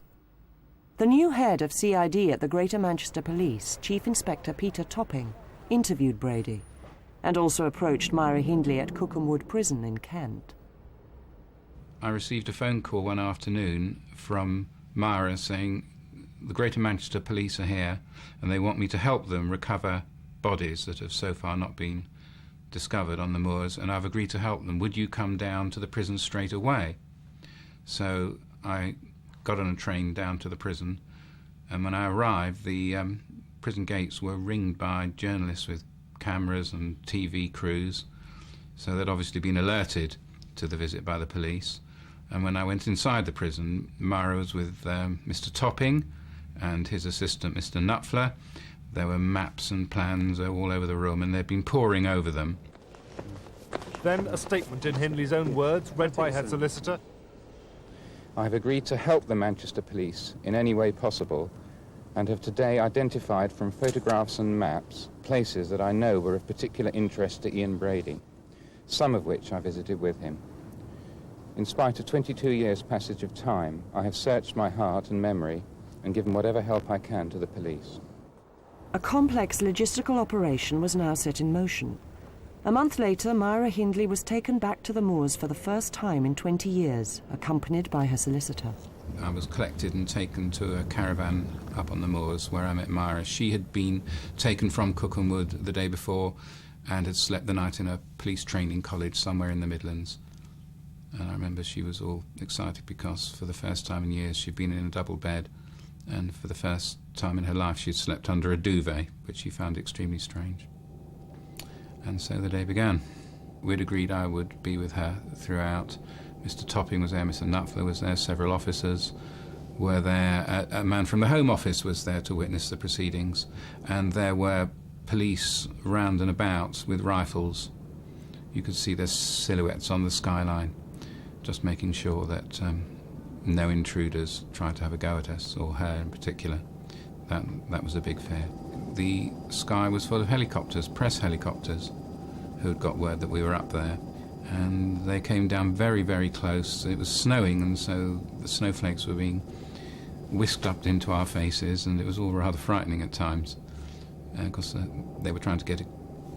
Speaker 2: The new head of CID at the Greater Manchester Police, Chief Inspector Peter Topping, interviewed Brady and also approached Myra Hindley at Cookham Prison in Kent.
Speaker 18: I received a phone call one afternoon from Myra saying the Greater Manchester Police are here and they want me to help them recover bodies that have so far not been discovered on the moors, and I've agreed to help them. Would you come down to the prison straight away? So I got on a train down to the prison, and when I arrived, the prison gates were ringed by journalists with cameras and TV crews, so they'd obviously been alerted to the visit by the police. And when I went inside the prison, Myra was with Mr. Topping and his assistant, Mr. Knupfler. There were maps and plans all over the room, and they'd been poring over them.
Speaker 19: Then a statement in Hindley's own words, read by her solicitor.
Speaker 18: I've agreed to help the Manchester Police in any way possible, and have today identified from photographs and maps places that I know were of particular interest to Ian Brady, some of which I visited with him. In spite of 22 years' passage of time, I have searched my heart and memory and given whatever help I can to the police.
Speaker 2: A complex logistical operation was now set in motion. A month later, Myra Hindley was taken back to the moors for the first time in 20 years, accompanied by her solicitor.
Speaker 18: I was collected and taken to a caravan up on the moors where I met Myra. She had been taken from Cookham Wood the day before and had slept the night in a police training college somewhere in the Midlands. And I remember she was all excited because for the first time in years she'd been in a double bed, and for the first time in her life she'd slept under a duvet, which she found extremely strange. And so the day began. We'd agreed I would be with her throughout. Mr. Topping was there, Mr. Knupfler was there, several officers were there. A man from the Home Office was there to witness the proceedings, and there were police round and about with rifles. You could see their silhouettes on the skyline, just making sure that no intruders tried to have a go at us, or her in particular. That was a big fear. The sky was full of helicopters, press helicopters, who had got word that we were up there, and they came down very, very close. It was snowing, and so the snowflakes were being whisked up into our faces, and it was all rather frightening at times, because they were trying to get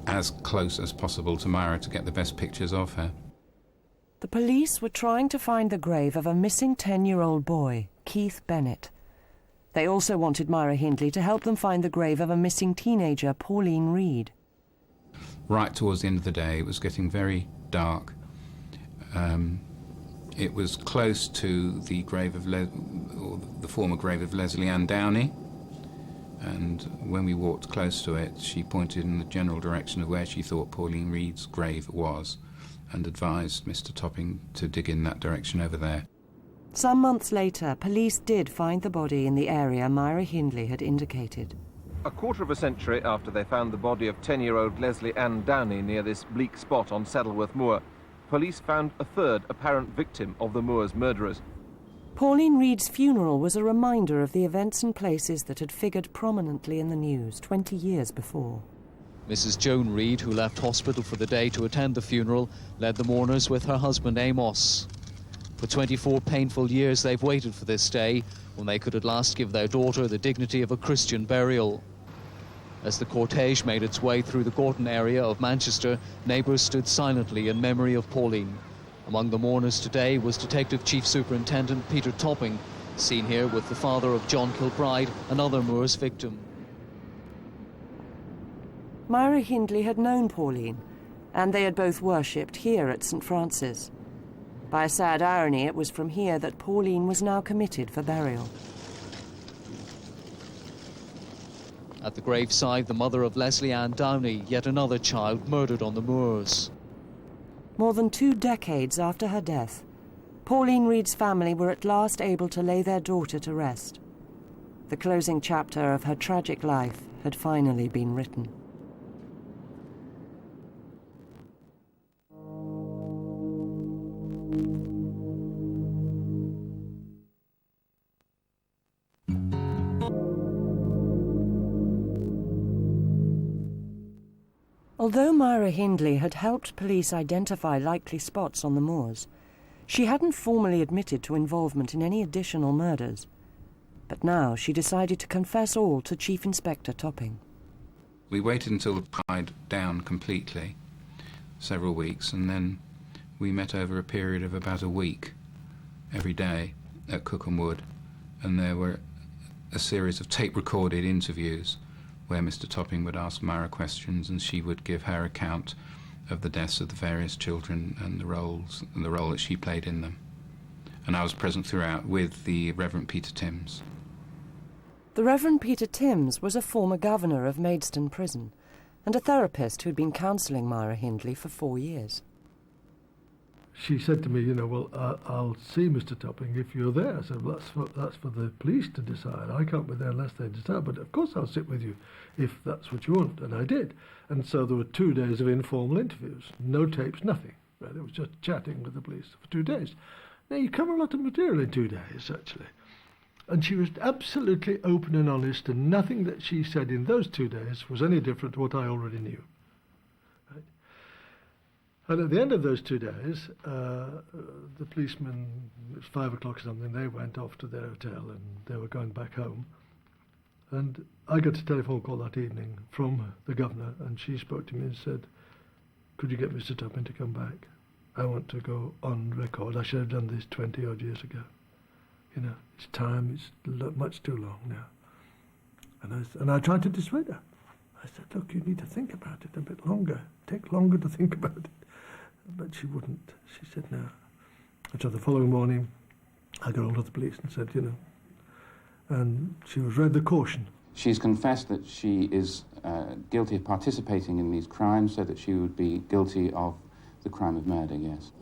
Speaker 18: as close as possible to Myra to get the best pictures of her.
Speaker 2: The police were trying to find the grave of a missing 10-year-old boy, Keith Bennett. They also wanted Myra Hindley to help them find the grave of a missing teenager, Pauline Reed.
Speaker 18: Right towards the end of the day, it was getting very dark. It was close to the grave of the former grave of Leslie Ann Downey, and when we walked close to it, she pointed in the general direction of where she thought Pauline Reed's grave was, and advised Mr. Topping to dig in that direction over there.
Speaker 2: Some months later, police did find the body in the area Myra Hindley had indicated.
Speaker 20: A quarter of a century after they found the body of 10-year-old Leslie Ann Downey near this bleak spot on Saddleworth Moor, police found a third apparent victim of the moor's murderers.
Speaker 2: Pauline Reed's funeral was a reminder of the events and places that had figured prominently in the news 20 years before.
Speaker 21: Mrs. Joan Reed, who left hospital for the day to attend the funeral, led the mourners with her husband Amos. For 24 painful years they've waited for this day, when they could at last give their daughter the dignity of a Christian burial. As the cortege made its way through the Gorton area of Manchester, neighbours stood silently in memory of Pauline. Among the mourners today was Detective Chief Superintendent Peter Topping, seen here with the father of John Kilbride, another Moors victim.
Speaker 2: Myra Hindley had known Pauline, and they had both worshipped here at St. Francis. By a sad irony, it was from here that Pauline was now committed for burial.
Speaker 21: At the graveside, the mother of Leslie Ann Downey, yet another child murdered on the moors.
Speaker 2: More than 2 decades after her death, Pauline Reed's family were at last able to lay their daughter to rest. The closing chapter of her tragic life had finally been written. Although Myra Hindley had helped police identify likely spots on the moors, she hadn't formally admitted to involvement in any additional murders. But now she decided to confess all to Chief Inspector Topping.
Speaker 18: We waited until it died down completely, several weeks, and then we met over a period of about a week every day at Cookham Wood, and there were a series of tape-recorded interviews where Mr. Topping would ask Myra questions and she would give her account of the deaths of the various children and the role that she played in them. And I was present throughout with the Reverend Peter Timms.
Speaker 2: The Reverend Peter Timms was a former governor of Maidstone Prison and a therapist who'd been counselling Myra Hindley for 4 years.
Speaker 22: She said to me, well, I'll see Mr. Topping if you're there. I said, well, that's for the police to decide. I can't be there unless they decide, but of course I'll sit with you if that's what you want. And I did. And so there were 2 days of informal interviews. No tapes, nothing. Right? It was just chatting with the police for 2 days. Now, you cover a lot of material in 2 days, actually. And she was absolutely open and honest, and nothing that she said in those 2 days was any different to what I already knew. And at the end of those 2 days, the policemen, it was 5 o'clock or something, they went off to their hotel and they were going back home. And I got a telephone call that evening from the governor, and she spoke to me and said, could you get Mr. Topping to come back? I want to go on record. I should have done this 20-odd years ago. It's time, it's much too long now. And I tried to dissuade her. I said, look, you need to think about it a bit longer. Take longer to think about it. But she wouldn't. She said no. And so the following morning, I got hold of the police and said, and she was read the caution.
Speaker 23: She's confessed that she is guilty of participating in these crimes, so that she would be guilty of the crime of murder, yes.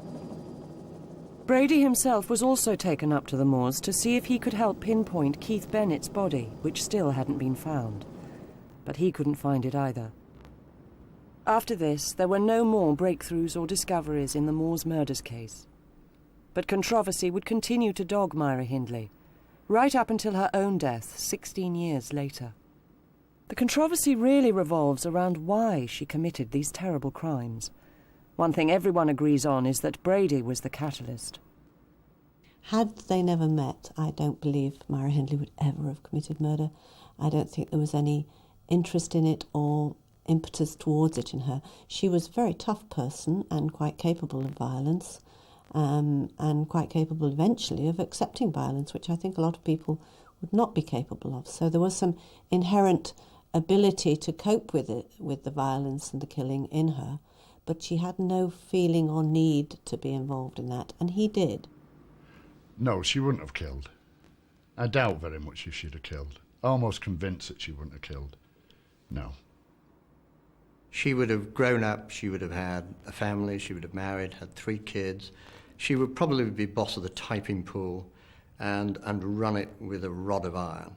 Speaker 2: Brady himself was also taken up to the moors to see if he could help pinpoint Keith Bennett's body, which still hadn't been found. But he couldn't find it either. After this, there were no more breakthroughs or discoveries in the Moors murders case. But controversy would continue to dog Myra Hindley, right up until her own death 16 years later. The controversy really revolves around why she committed these terrible crimes. One thing everyone agrees on is that Brady was the catalyst.
Speaker 4: Had they never met, I don't believe Myra Hindley would ever have committed murder. I don't think there was any interest in it or impetus towards it in her. She was a very tough person and quite capable of violence, and quite capable eventually of accepting violence, which I think a lot of people would not be capable of. So there was some inherent ability to cope with it, with the violence and the killing in her, but she had no feeling or need to be involved in that, and he did.
Speaker 1: No, she wouldn't have killed. I doubt very much if she'd have killed. Almost convinced that she wouldn't have killed. No.
Speaker 6: She would have grown up, she would have had a family, she would have married, had 3 kids. She would probably be boss of the typing pool and run it with a rod of iron.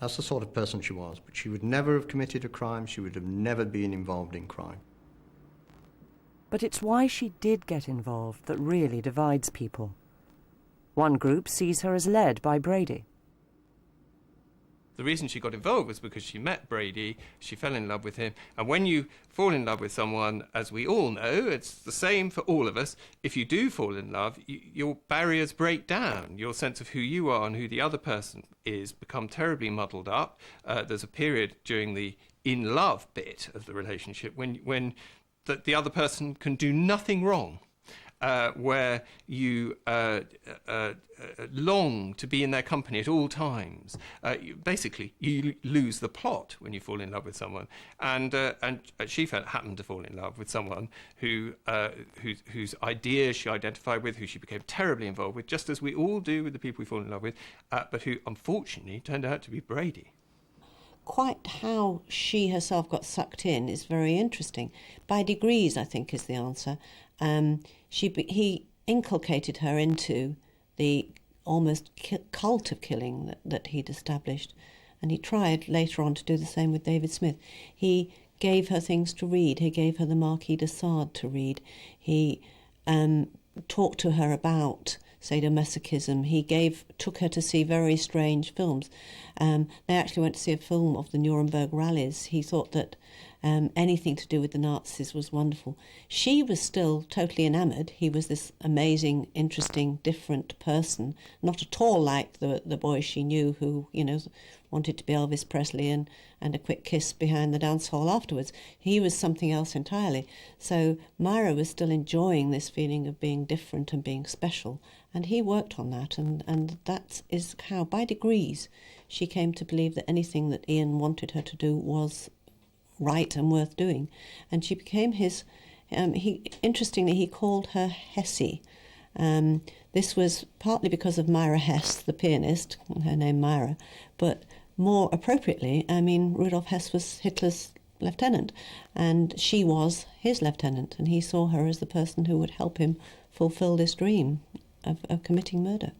Speaker 6: That's the sort of person she was, but she would never have committed a crime, she would have never been involved in crime.
Speaker 2: But it's why she did get involved that really divides people. One group sees her as led by Brady.
Speaker 3: The reason she got involved was because she met Brady, she fell in love with him, and when you fall in love with someone, as we all know, it's the same for all of us, if you do fall in love, your barriers break down. Your sense of who you are and who the other person is become terribly muddled up. There's a period during the in-love bit of the relationship when the other person can do nothing wrong. Where you long to be in their company at all times. Basically, you lose the plot when you fall in love with someone. And she happened to fall in love with someone whose ideas she identified with, who she became terribly involved with, just as we all do with the people we fall in love with, but who, unfortunately, turned out to be Brady.
Speaker 4: Quite how she herself got sucked in is very interesting. By degrees, I think, is the answer. He inculcated her into the almost cult of killing that he'd established, and he tried later on to do the same with David Smith. He gave her things to read. He gave her the Marquis de Sade to read. He talked to her about sadomasochism. He took her to see very strange films. They actually went to see a film of the Nuremberg rallies. He thought that anything to do with the Nazis was wonderful. She was still totally enamoured. He was this amazing, interesting, different person, not at all like the boy she knew who, wanted to be Elvis Presley and a quick kiss behind the dance hall afterwards. He was something else entirely. So Myra was still enjoying this feeling of being different and being special, and he worked on that, and that is how, by degrees, she came to believe that anything that Ian wanted her to do was right and worth doing. And she became his, interestingly, he called her Hessie. This was partly because of Myra Hess, the pianist, her name Myra, but more appropriately, Rudolf Hess was Hitler's lieutenant, and she was his lieutenant, and he saw her as the person who would help him fulfill this dream of committing murder.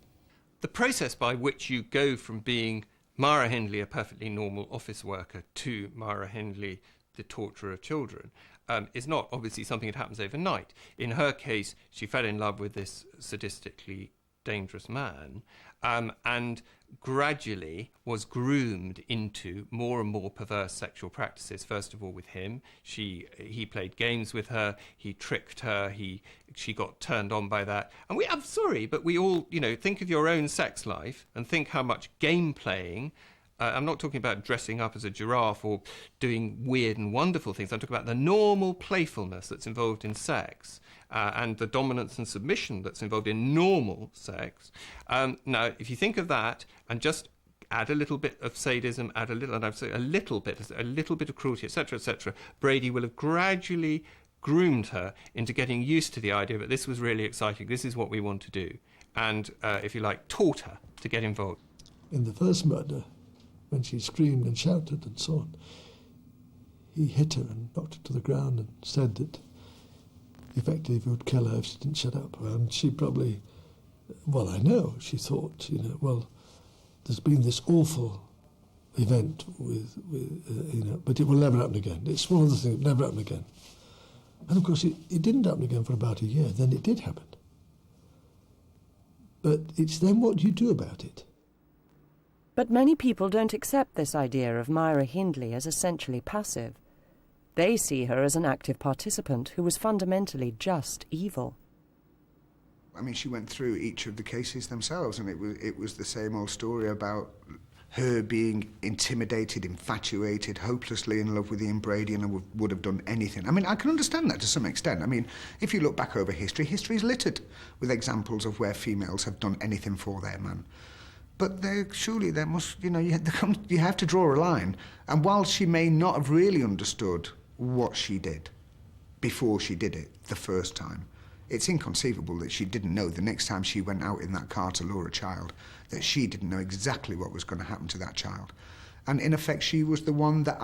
Speaker 3: The process by which you go from being Myra Hindley, a perfectly normal office worker, to Myra Hindley, the torturer of children, is not obviously something that happens overnight. In her case, she fell in love with this sadistically dangerous man, and gradually was groomed into more and more perverse sexual practices. First of all with him, he played games with her, he tricked her, she got turned on by that. And I'm sorry, but we all, think of your own sex life and think how much game playing. I'm not talking about dressing up as a giraffe or doing weird and wonderful things. I'm talking about the normal playfulness that's involved in sex, and the dominance and submission that's involved in normal sex. Now, if you think of that and just add a little bit of sadism, add a little bit of cruelty, etc., etc., Brady will have gradually groomed her into getting used to the idea that this was really exciting, this is what we want to do, and, if you like, taught her to get involved.
Speaker 22: In the first murder, when she screamed and shouted and so on, he hit her and knocked her to the ground and said that effectively he would kill her if she didn't shut up. And she probably, I know, she thought, there's been this awful event with but it will never happen again. It's one of the things that will never happen again.
Speaker 5: And of course it didn't happen again for about a year, then it did happen. But it's then what you do about it.
Speaker 2: But many people don't accept this idea of Myra Hindley as essentially passive. They see her as an active participant who was fundamentally just evil.
Speaker 8: I mean, she went through each of the cases themselves, and it was the same old story about her being intimidated, infatuated, hopelessly in love with Ian Brady, and would have done anything. I mean, I can understand that to some extent. I mean, if you look back over history, history is littered with examples of where females have done anything for their man. But surely there must, you know, you have to draw a line. And while she may not have really understood what she did before she did it the first time, it's inconceivable that she didn't know the next time she went out in that car to lure a child, that she didn't know exactly what was going to happen to that child. And in effect, she was the one that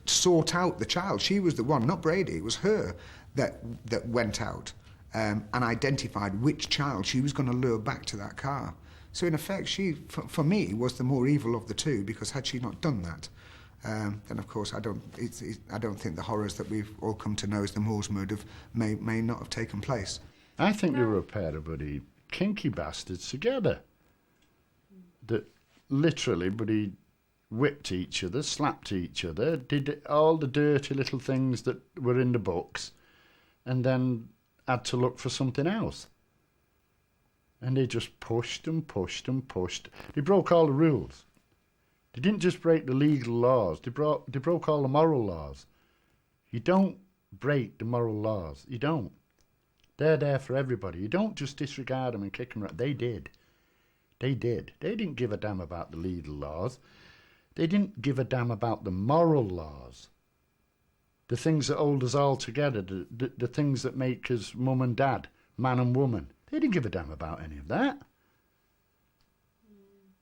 Speaker 8: sought out the child. She was the one, not Brady. It was her that went out and identified which child she was going to lure back to that car. So in effect, she, for me, was the more evil of the two, because had she not done that, then of course I don't think the horrors that we've all come to know as the Moors murder may not have taken place.
Speaker 1: I think they were a pair of bloody kinky bastards together. That literally, bloody whipped each other, slapped each other, did all the dirty little things that were in the books, and then had to look for something else. And they just pushed and pushed and pushed. They broke all the rules. They didn't just break the legal laws, they broke all the moral laws. You don't break the moral laws. You don't. They're there for everybody. You don't just disregard them and kick them out. They did. They did. They didn't give a damn about the legal laws. They didn't give a damn about the moral laws. The things that hold us all together, the things that make us mum and dad, man and woman. They didn't give a damn about any of that.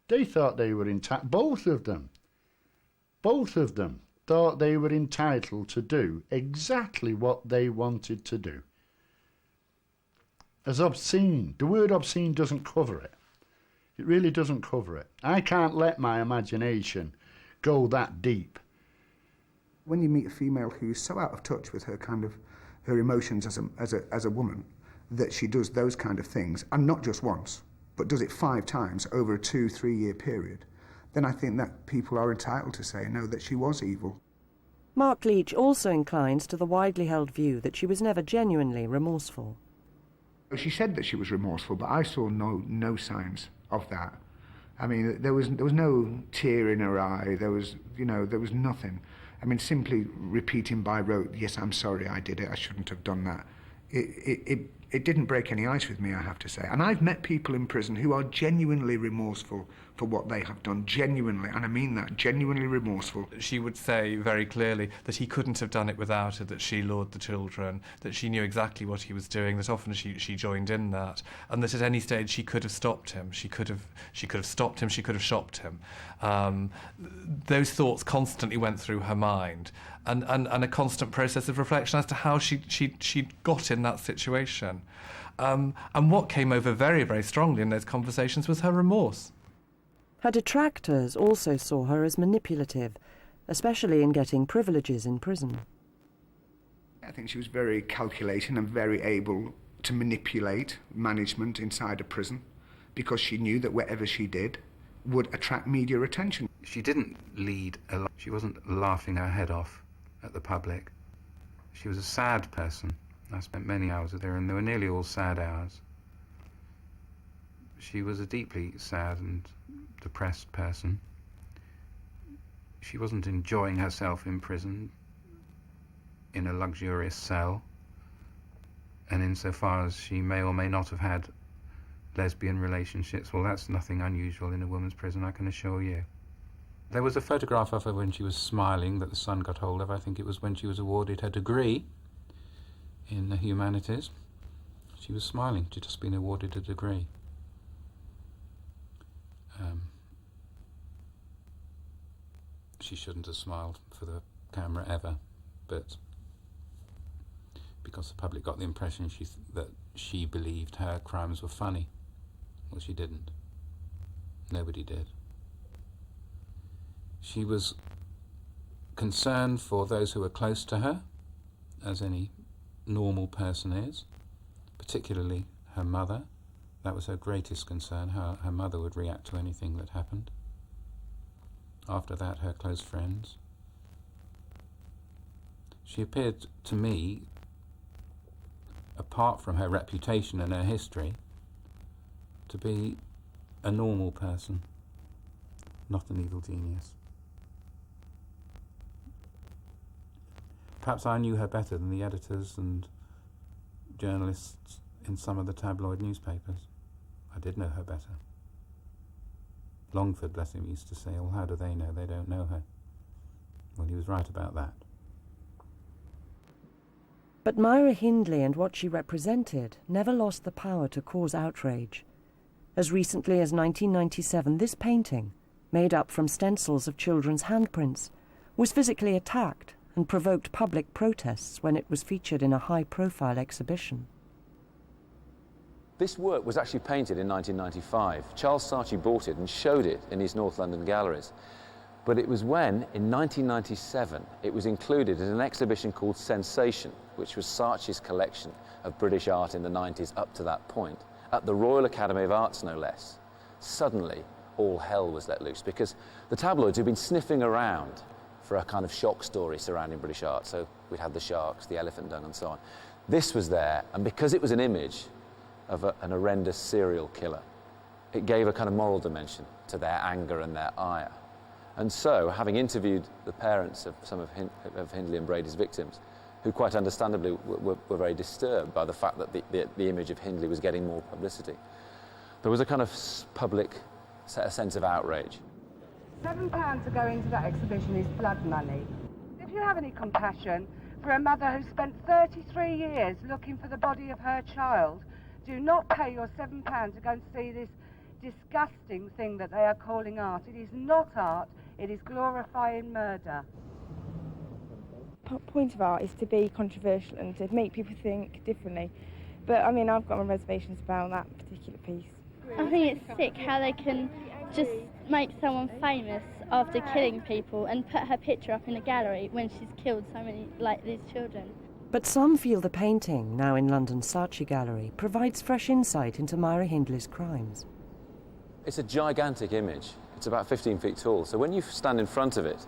Speaker 1: They thought they were entitled, both of them thought they were entitled to do exactly what they wanted to do. As obscene, the word obscene doesn't cover it. It really doesn't cover it. I can't let my imagination go that deep.
Speaker 8: When you meet a female who's so out of touch with her emotions as a woman, that she does those kind of things, and not just once, but does it 5 times over a 2-3 year period, then I think that people are entitled to say, no, that she was evil.
Speaker 2: Mark Leach also inclines to the widely held view that she was never genuinely remorseful.
Speaker 8: She said that she was remorseful, but I saw no signs of that. I mean, there was no tear in her eye. There was nothing. I mean, simply repeating by rote, yes, I'm sorry, I did it. I shouldn't have done that. It didn't break any ice with me, I have to say. And I've met people in prison who are genuinely remorseful for what they have done, genuinely, and I mean that, genuinely remorseful.
Speaker 17: She would say very clearly that he couldn't have done it without her, that she lured the children, that she knew exactly what he was doing, that often she joined in that, and that at any stage she could have stopped him. She could have stopped him, she could have shopped him. Those thoughts constantly went through her mind, and a constant process of reflection as to how she got in that situation. And what came over very, very strongly in those conversations was her remorse.
Speaker 2: Her detractors also saw her as manipulative, especially in getting privileges in prison.
Speaker 8: I think she was very calculating and very able to manipulate management inside a prison, because she knew that whatever she did would attract media attention.
Speaker 18: She didn't lead a life. She wasn't laughing her head off at the public. She was a sad person. I spent many hours with her, and they were nearly all sad hours. She was a deeply sad and depressed person. She wasn't enjoying herself in prison in a luxurious cell, and insofar as she may or may not have had lesbian relationships, well, that's nothing unusual in a woman's prison, I can assure you. There was a photograph of her when she was smiling that the Sun got hold of. I think it was when she was awarded her degree in the humanities. She was smiling. She'd just been awarded a degree. She shouldn't have smiled for the camera ever, but because the public got the impression that she believed her crimes were funny. Well, she didn't. Nobody did. She was concerned for those who were close to her, as any normal person is, particularly her mother. That was her greatest concern, how her mother would react to anything that happened. After that, her close friends. She appeared to me, apart from her reputation and her history, to be a normal person, not an evil genius. Perhaps I knew her better than the editors and journalists in some of the tabloid newspapers. I did know her better. Longford, bless him, used to say, well, how do they know? They don't know her. Well, he was right about that.
Speaker 2: But Myra Hindley and what she represented never lost the power to cause outrage. As recently as 1997, this painting, made up from stencils of children's handprints, was physically attacked and provoked public protests when it was featured in a high-profile exhibition.
Speaker 7: This work was actually painted in 1995. Charles Saatchi bought it and showed it in his North London galleries. But it was when, in 1997, it was included in an exhibition called Sensation, which was Saatchi's collection of British art in the 90s up to that point, at the Royal Academy of Arts, no less. Suddenly, all hell was let loose, because the tabloids had been sniffing around for a kind of shock story surrounding British art. So we'd had the sharks, the elephant dung, and so on. This was there, and because it was an image of an horrendous serial killer, it gave a kind of moral dimension to their anger and their ire. And so, having interviewed the parents of some of Hindley and Brady's victims, who quite understandably were very disturbed by the fact that the image of Hindley was getting more publicity, there was a kind of public sense of outrage.
Speaker 9: £7 to go into that exhibition is blood money. If you have any compassion for a mother who spent 33 years looking for the body of her child, do not pay your £7 to go and see this disgusting thing that they are calling art. It is not art, it is glorifying murder.
Speaker 11: Point of art is to be controversial and to make people think differently. But I mean, I've got my reservations about that particular piece.
Speaker 24: I think it's sick how they can just make someone famous after killing people and put her picture up in a gallery when she's killed so many, like these children.
Speaker 2: But some feel the painting, now in London's Saatchi Gallery, provides fresh insight into Myra Hindley's crimes.
Speaker 7: It's a gigantic image. It's about 15 feet tall. So when you stand in front of it,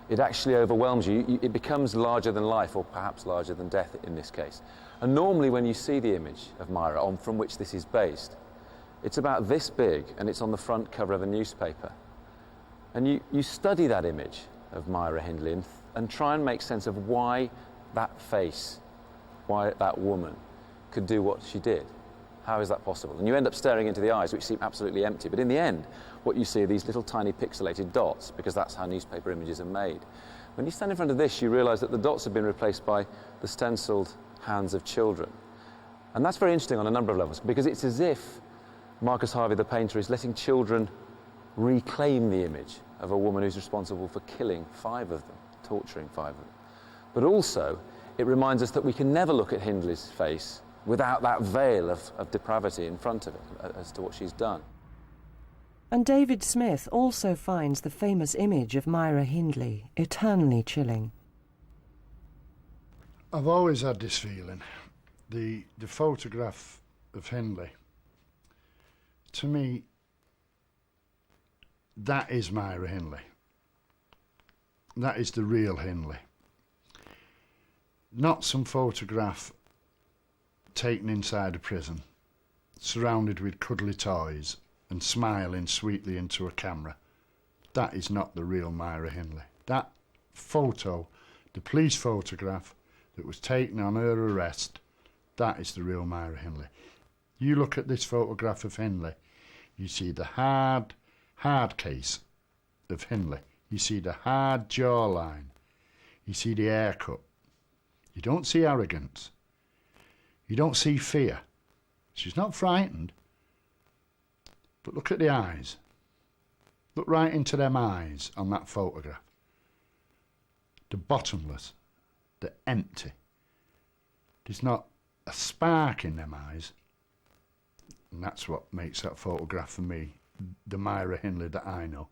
Speaker 7: it actually overwhelms you. It becomes larger than life, or perhaps larger than death in this case. And normally when you see the image of Myra, from which this is based, it's about this big, and it's on the front cover of a newspaper. And you study that image of Myra Hindley and try and make sense of why that face, why that woman could do what she did. How is that possible? And you end up staring into the eyes, which seem absolutely empty. But in the end, what you see are these little tiny pixelated dots, because that's how newspaper images are made. When you stand in front of this, you realise that the dots have been replaced by the stenciled hands of children. And that's very interesting on a number of levels, because it's as if Marcus Harvey, the painter, is letting children reclaim the image of a woman who's responsible for killing 5 of them, torturing 5 of them. But also, it reminds us that we can never look at Hindley's face without that veil of depravity in front of it as to what she's done.
Speaker 2: And David Smith also finds the famous image of Myra Hindley eternally chilling.
Speaker 1: I've always had this feeling. The photograph of Hindley, to me, that is Myra Hindley. That is the real Hindley. Not some photograph taken inside a prison, surrounded with cuddly toys and smiling sweetly into a camera. That is not the real Myra Hindley. That photo, the police photograph that was taken on her arrest, that is the real Myra Hindley. You look at this photograph of Hindley, you see the hard case of Hindley. You see the hard jawline. You see the haircut. You don't see arrogance. You don't see fear. She's not frightened. But look at the eyes. Look right into them eyes on that photograph. The bottomless, the empty. There's not a spark in them eyes. And that's what makes that photograph for me the Myra Hindley that I know.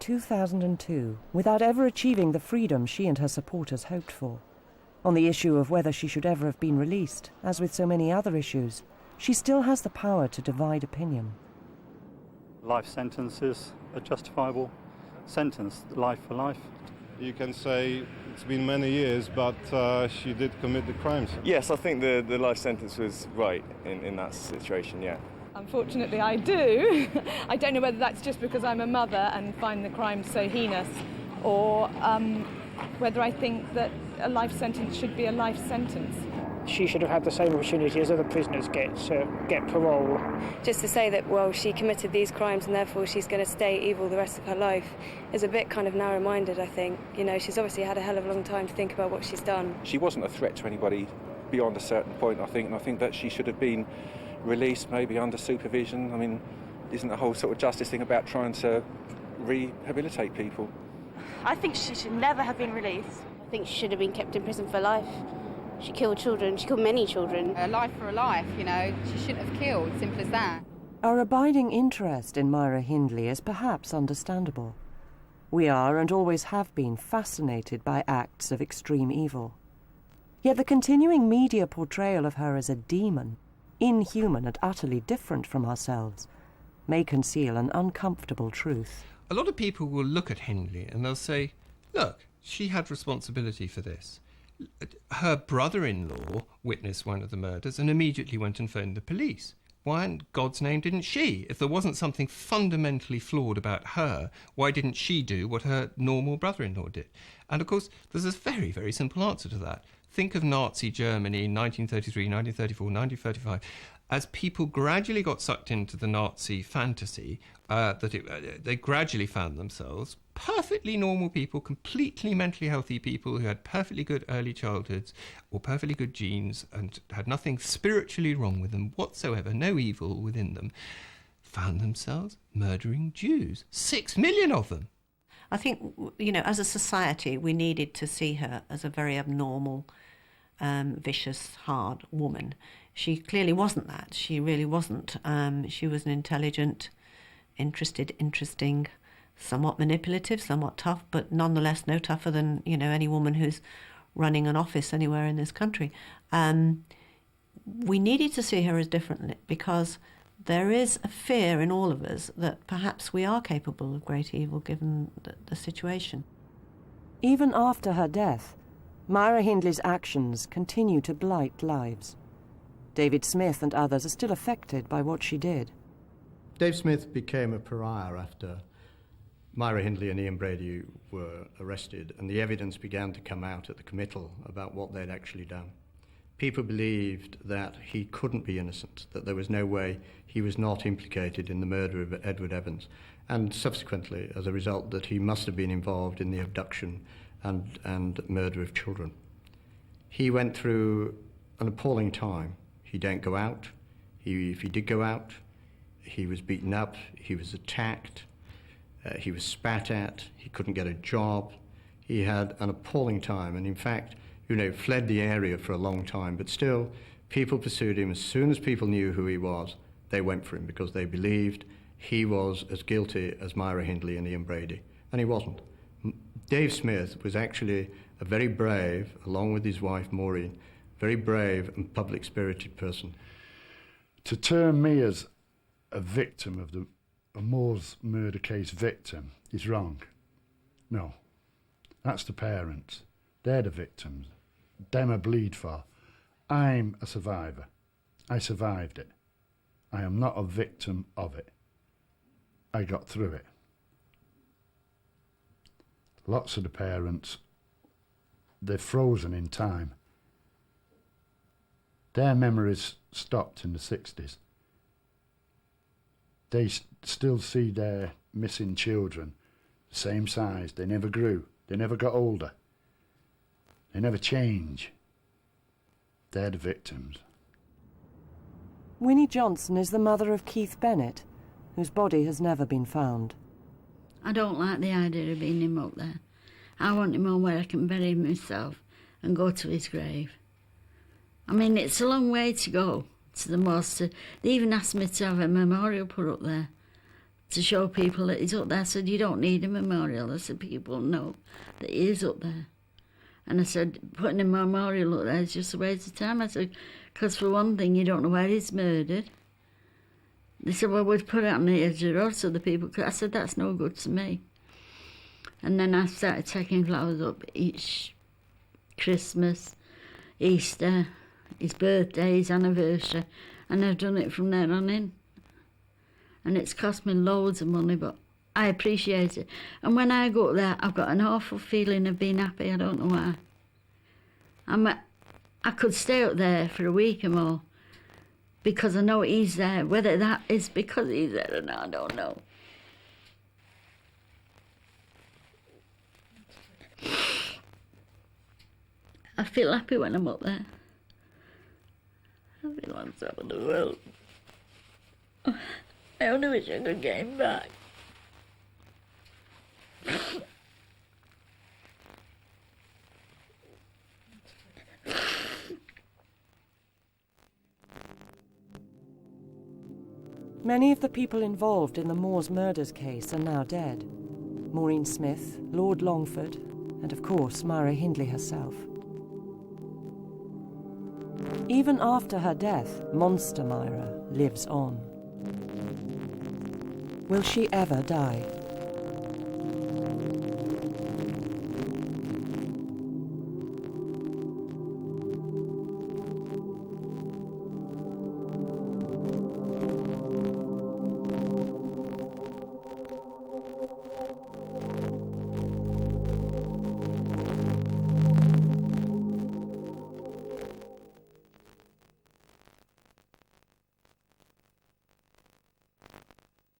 Speaker 2: 2002 without ever achieving the freedom she and her supporters hoped for. On the issue of whether she should ever have been released, as with so many other issues, she still has the power to divide opinion.
Speaker 10: Life sentences, a justifiable sentence, life for life.
Speaker 12: You can say it's been many years, but she did commit the crimes.
Speaker 13: Yes, I think the life sentence was right in that situation, yeah.
Speaker 11: Unfortunately, I do. I don't know whether that's just because I'm a mother and find the crime so heinous, or whether I think that a life sentence should be a life sentence.
Speaker 14: She should have had the same opportunity as other prisoners get parole.
Speaker 11: Just to say that, well, she committed these crimes and therefore she's going to stay evil the rest of her life is a bit kind of narrow-minded, I think. You know, she's obviously had a hell of a long time to think about what she's done.
Speaker 25: She wasn't a threat to anybody beyond a certain point, I think, and I think that she should have been released maybe under supervision. I mean, isn't the whole sort of justice thing about trying to rehabilitate people?
Speaker 11: I think she should never have been released.
Speaker 26: I think she should have been kept in prison for life. She killed children, she killed many children.
Speaker 27: A life for a life, you know, she shouldn't have killed, simple as that.
Speaker 2: Our abiding interest in Myra Hindley is perhaps understandable. We are and always have been fascinated by acts of extreme evil. Yet the continuing media portrayal of her as a demon, inhuman and utterly different from ourselves, may conceal an uncomfortable truth.
Speaker 3: A lot of people will look at Hindley and they'll say, look, she had responsibility for this. Her brother-in-law witnessed one of the murders and immediately went and phoned the police. Why in God's name didn't she? If there wasn't something fundamentally flawed about her, why didn't she do what her normal brother-in-law did? And of course, there's a very, very simple answer to that. Think of Nazi Germany, 1933, 1934, 1935. As people gradually got sucked into the Nazi fantasy, they gradually found themselves perfectly normal people, completely mentally healthy people who had perfectly good early childhoods or perfectly good genes and had nothing spiritually wrong with them whatsoever, no evil within them, found themselves murdering Jews. 6 million of them.
Speaker 4: I think, you know, as a society, we needed to see her as a very abnormal, vicious, hard woman. She clearly wasn't that. She really wasn't. She was an intelligent, interesting, somewhat manipulative, somewhat tough, but nonetheless no tougher than, you know, any woman who's running an office anywhere in this country. We needed to see her as different because there is a fear in all of us that perhaps we are capable of great evil given the situation.
Speaker 2: Even after her death, Myra Hindley's actions continue to blight lives. David Smith and others are still affected by what she did.
Speaker 6: Dave Smith became a pariah after Myra Hindley and Ian Brady were arrested, and the evidence began to come out at the committal about what they'd actually done. People believed that he couldn't be innocent, that there was no way he was not implicated in the murder of Edward Evans, and subsequently, as a result, that he must have been involved in the abduction and murder of children. He went through an appalling time. He didn't go out. If he did go out, he was beaten up, he was attacked, he was spat at, he couldn't get a job. He had an appalling time, and in fact, you know, fled the area for a long time, but still, people pursued him. As soon as people knew who he was, they went for him because they believed he was as guilty as Myra Hindley and Ian Brady, and he wasn't. Dave Smith was actually a very brave, along with his wife Maureen, very brave and public-spirited person.
Speaker 1: To term me as a victim of a Moore's murder case victim is wrong. No, that's the parents. They're the victims. Them I bleed for. I'm a survivor. I survived it. I am not a victim of it. I got through it. Lots of the parents, they're frozen in time. Their memories stopped in the 60s. They still see their missing children, the same size. They never grew. They never got older. They never change. They're the victims.
Speaker 2: Winnie Johnson is the mother of Keith Bennett, whose body has never been found.
Speaker 15: I don't like the idea of being him up there. I want him on where I can bury him myself and go to his grave. I mean, it's a long way to go to the most. They even asked me to have a memorial put up there. to show people that he's up there. I said, you don't need a memorial. I said, people know that he is up there. And I said, putting a memorial up there is just a waste of time. I said, because for one thing, you don't know where he's murdered. They said, well, we'd put it on the edge of the road so the people could. I said, that's no good to me. And then I started taking flowers up each Christmas, Easter, his birthday, his anniversary, and I've done it from there on in. And it's cost me loads of money, but I appreciate it. And when I go up there, I've got an awful feeling of being happy. I don't know why. I could stay up there for a week or more because I know he's there. Whether that is because he's there or not, I don't know. I feel happy when I'm up there. I feel on top of the world. I only wish I could get him back.
Speaker 2: Many of the people involved in the Moores murders case are now dead. Maureen Smith, Lord Longford, and of course Myra Hindley herself. Even after her death, Monster Myra lives on. Will she ever die?